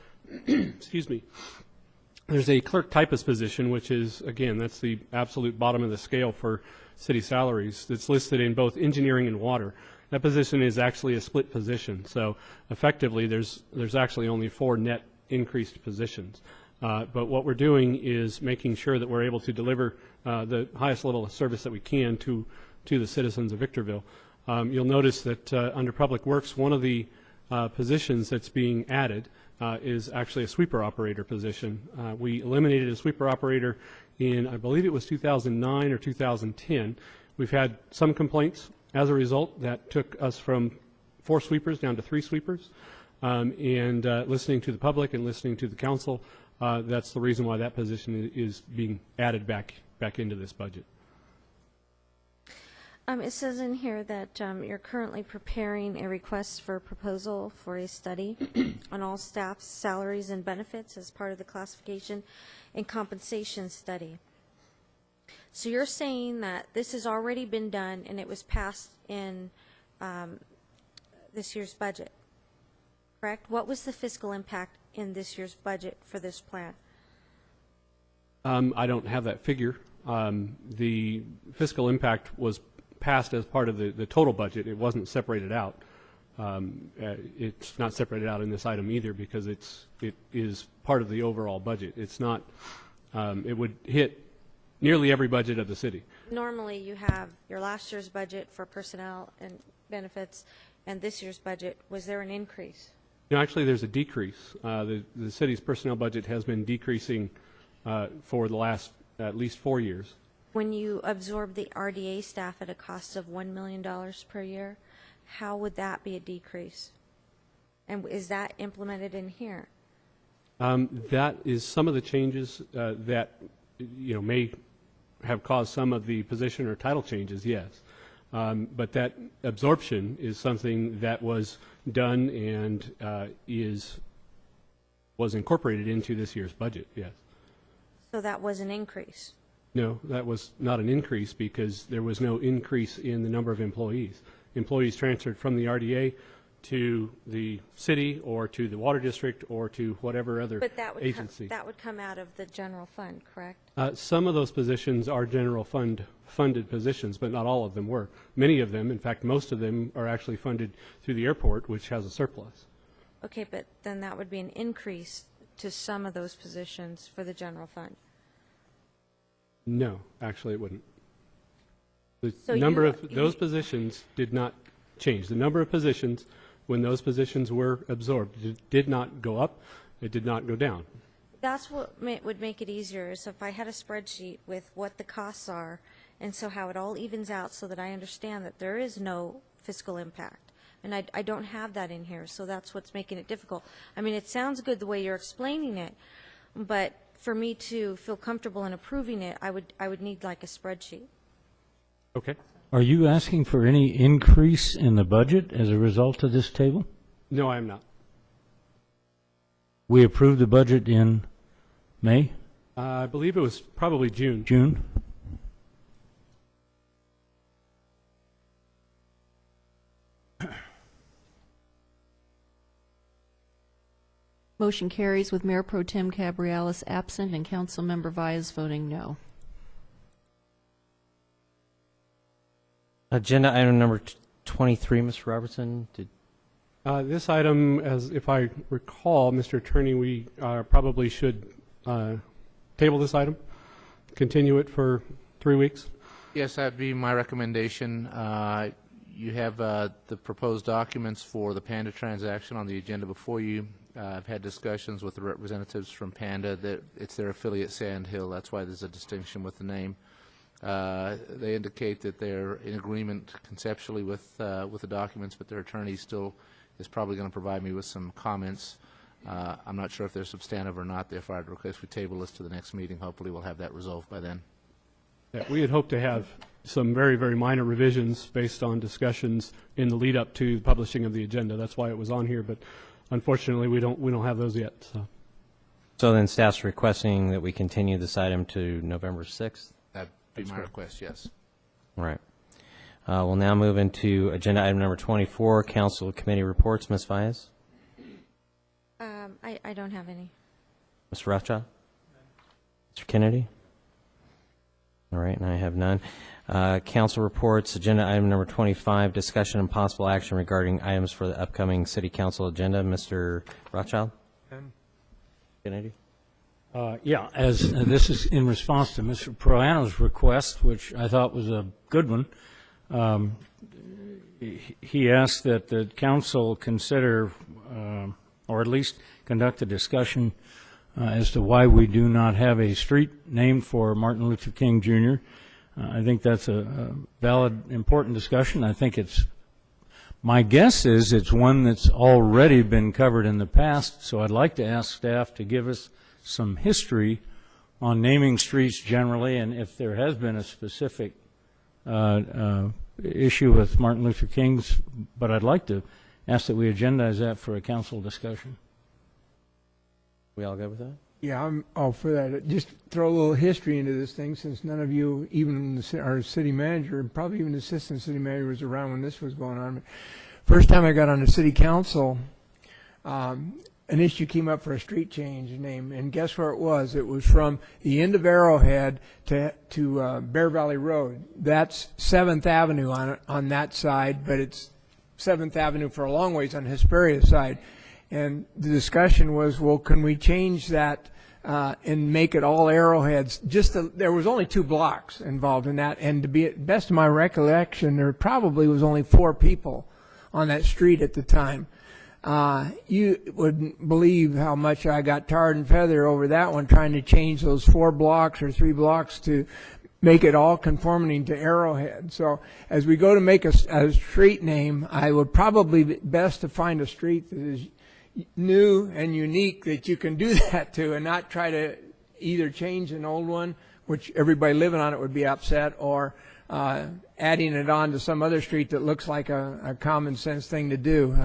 Excuse me. There's a clerk typist position, which is, again, that's the absolute bottom of the scale for city salaries. That's listed in both engineering and water. That position is actually a split position. So effectively, there's actually only 4 net increased positions. But what we're doing is making sure that we're able to deliver the highest level of service that we can to the citizens of Victorville. You'll notice that under Public Works, one of the positions that's being added is actually a sweeper operator position. We eliminated a sweeper operator in, I believe it was 2009 or 2010. We've had some complaints as a result. That took us from 4 sweepers down to 3 sweepers. And listening to the public and listening to the council, that's the reason why that position is being added back into this budget. It says in here that you're currently preparing a request for proposal for a study on all staff's salaries and benefits as part of the classification and compensation study. So you're saying that this has already been done and it was passed in this year's budget, correct? What was the fiscal impact in this year's budget for this plan? I don't have that figure. The fiscal impact was passed as part of the total budget. It wasn't separated out. It's not separated out in this item either because it is part of the overall budget. It's not, it would hit nearly every budget of the city. Normally you have your last year's budget for personnel and benefits and this year's budget. Was there an increase? No, actually, there's a decrease. The city's personnel budget has been decreasing for the last at least 4 years. When you absorb the RDA staff at a cost of $1 million per year, how would that be a decrease? And is that implemented in here? That is some of the changes that, may have caused some of the position or title changes, yes. But that absorption is something that was done and was incorporated into this year's budget, yes. So that was an increase? No, that was not an increase because there was no increase in the number of employees. Employees transferred from the RDA to the city or to the water district or to whatever other agency. That would come out of the general fund, correct? Some of those positions are general funded positions, but not all of them were. Many of them, in fact, most of them are actually funded through the airport, which has a surplus. Okay, but then that would be an increase to some of those positions for the general fund. No, actually it wouldn't. The So number you- of those positions did not change. The number of positions when those positions were absorbed did not go up, it did not go down. That's what would make it easier, is if I had a spreadsheet with what the costs are, and so how it all evens out so that I understand that there is no fiscal impact. And I don't have that in here, so that's what's making it difficult. I mean, it sounds good the way you're explaining it, but for me to feel comfortable in approving it, I would need like a spreadsheet. Okay. Are you asking for any increase in the budget as a result of this table? No, I am not. We approved the budget in May? I believe it was probably June. June? Motion carries with Mayor Pro Tem Cabrialis absent and Councilmember Vyas voting no. Agenda item number 23, Mr. Robertson. This item, as if I recall, Mr. Attorney, we probably should table this item, continue it for 3 weeks. Yes, that'd be my recommendation. You have the proposed documents for the Panda transaction on the agenda before you. I've had discussions with the representatives from Panda that it's their affiliate Sand Hill. That's why there's a distinction with the name. They indicate that they're in agreement conceptually with the documents, but their attorney still is probably going to provide me with some comments. I'm not sure if they're substantive or not. Therefore, I'd request we table this to the next meeting. Hopefully, we'll have that resolved by then. Yeah, we had hoped to have some very, very minor revisions based on discussions in the lead up to publishing of the agenda. That's why it was on here, but unfortunately, we don't have those yet. So then staff's requesting that we continue this item to November 6th? That'd be my request, yes. All right. We'll now move into agenda item number 24, council committee reports. Ms. Vyas? I don't have any. Mr. Rothschild? Mr. Kennedy? All right, and I have none. Council reports, agenda item number 25, discussion and possible action regarding items for the upcoming city council agenda. Mr. Rothschild? Kennedy? Yeah, as this is in response to Mr. Proano's request, which I thought was a good one. He asked that the council consider, or at least conduct a discussion as to why we do not have a street named for Martin Luther King Jr. I think that's a valid, important discussion. I think my guess is it's one that's already been covered in the past, so I'd like to ask staff to give us some history on naming streets generally, and if there has been a specific issue with Martin Luther King's, but I'd like to ask that we agendize that for a council discussion. We all good with that? Yeah, I'm all for that. Just throw a little history into this thing, since none of you, even our city manager, and probably even the assistant city manager, was around when this was going on. First time I got on the city council, an issue came up for a street change name, and guess where it was? It was from the end of Arrowhead to Bear Valley Road. That's 7th Avenue on that side, but it's 7th Avenue for a long ways on Hesperia side. And the discussion was, well, can we change that and make it all arrowheads? There was only 2 blocks involved in that, and to be best of my recollection, there probably was only 4 people on that street at the time. You wouldn't believe how much I got tarred and feather over that one, trying to change those 4 blocks or 3 blocks to make it all conforming to Arrowhead. So as we go to make a street name, I would probably be best to find a street that is new and unique that you can do that to, and not try to either change an old one, which everybody living on it would be upset, or adding it on to some other street that looks like a common sense thing to do.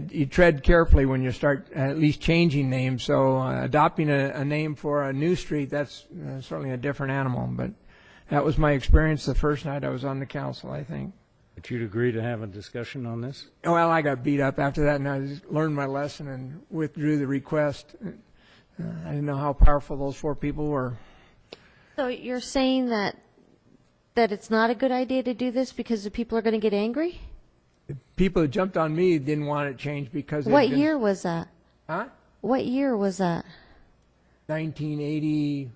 You tread carefully when you start at least changing names. So adopting a name for a new street, that's certainly a different animal. But that was my experience the first night I was on the council, I think. But you'd agree to have a discussion on this? Well, I got beat up after that, and I just learned my lesson and withdrew the request. I didn't know how powerful those 4 people were. So you're saying that it's not a good idea to do this because the people are going to get angry? The people who jumped on me didn't want it changed because... What year was that? Huh? What year was that? 1980...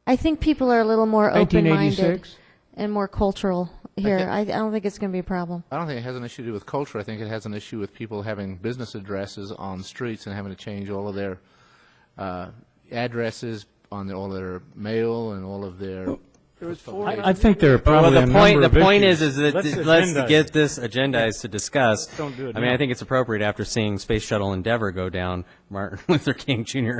I think people are a little more open-minded 1986. and more cultural here. I don't think it's going to be a problem. I don't think it has an issue to do with culture. I think it has an issue with people having business addresses on streets and having to change all of their addresses on all their mail and all of their... I think there are probably a number of The point issues. is that Let's let's agendize get it. this agendized to discuss. Don't do it I mean, now. I think it's appropriate after seeing Space Shuttle Endeavour go down, Martin Luther King Jr.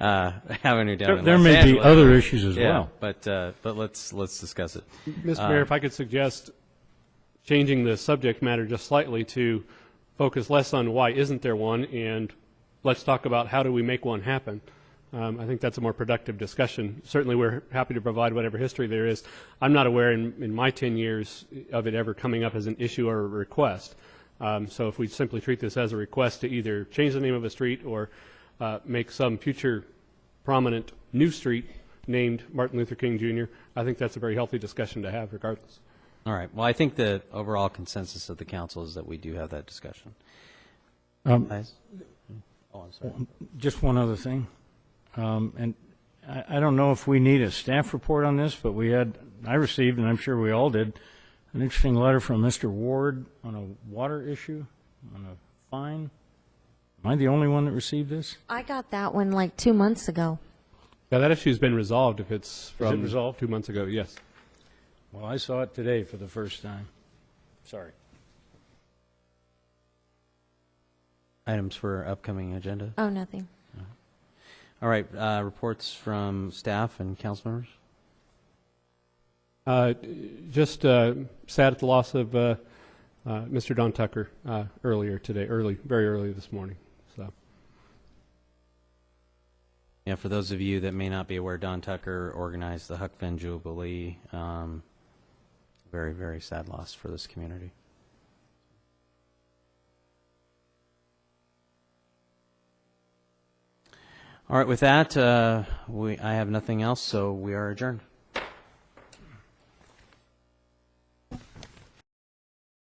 Avenue down in There Los may be Angeles. other issues as Yeah, well. but let's discuss it. Mr. Mayor, if I could suggest changing the subject matter just slightly to focus less on why isn't there one, and let's talk about how do we make one happen. I think that's a more productive discussion. Certainly, we're happy to provide whatever history there is. I'm not aware in my 10 years of it ever coming up as an issue or a request. So if we simply treat this as a request to either change the name of a street or make some future prominent new street named Martin Luther King Jr., I think that's a very healthy discussion to have regardless. All right. Well, I think the overall consensus of the council is that we do have that discussion. Nice. Oh, I'm sorry. Just one other thing. And I don't know if we need a staff report on this, but I received, and I'm sure we all did, an interesting letter from Mr. Ward on a water issue, on a fine. Am I the only one that received this? I got that one like 2 months ago. Yeah, that issue's been resolved if it's from Is it resolved? 2 months ago, yes. Well, I saw it today for the first time. Sorry. Items for upcoming agenda? Oh, nothing. All right. Reports from staff and council members? Just sad at the loss of Mr. Don Tucker earlier today, very early this morning. So, Yeah, for those of you that may not be aware, Don Tucker organized the Huck Finn Jubilee. Very, very sad loss for this community. All right, with that, I have nothing else, so we are adjourned.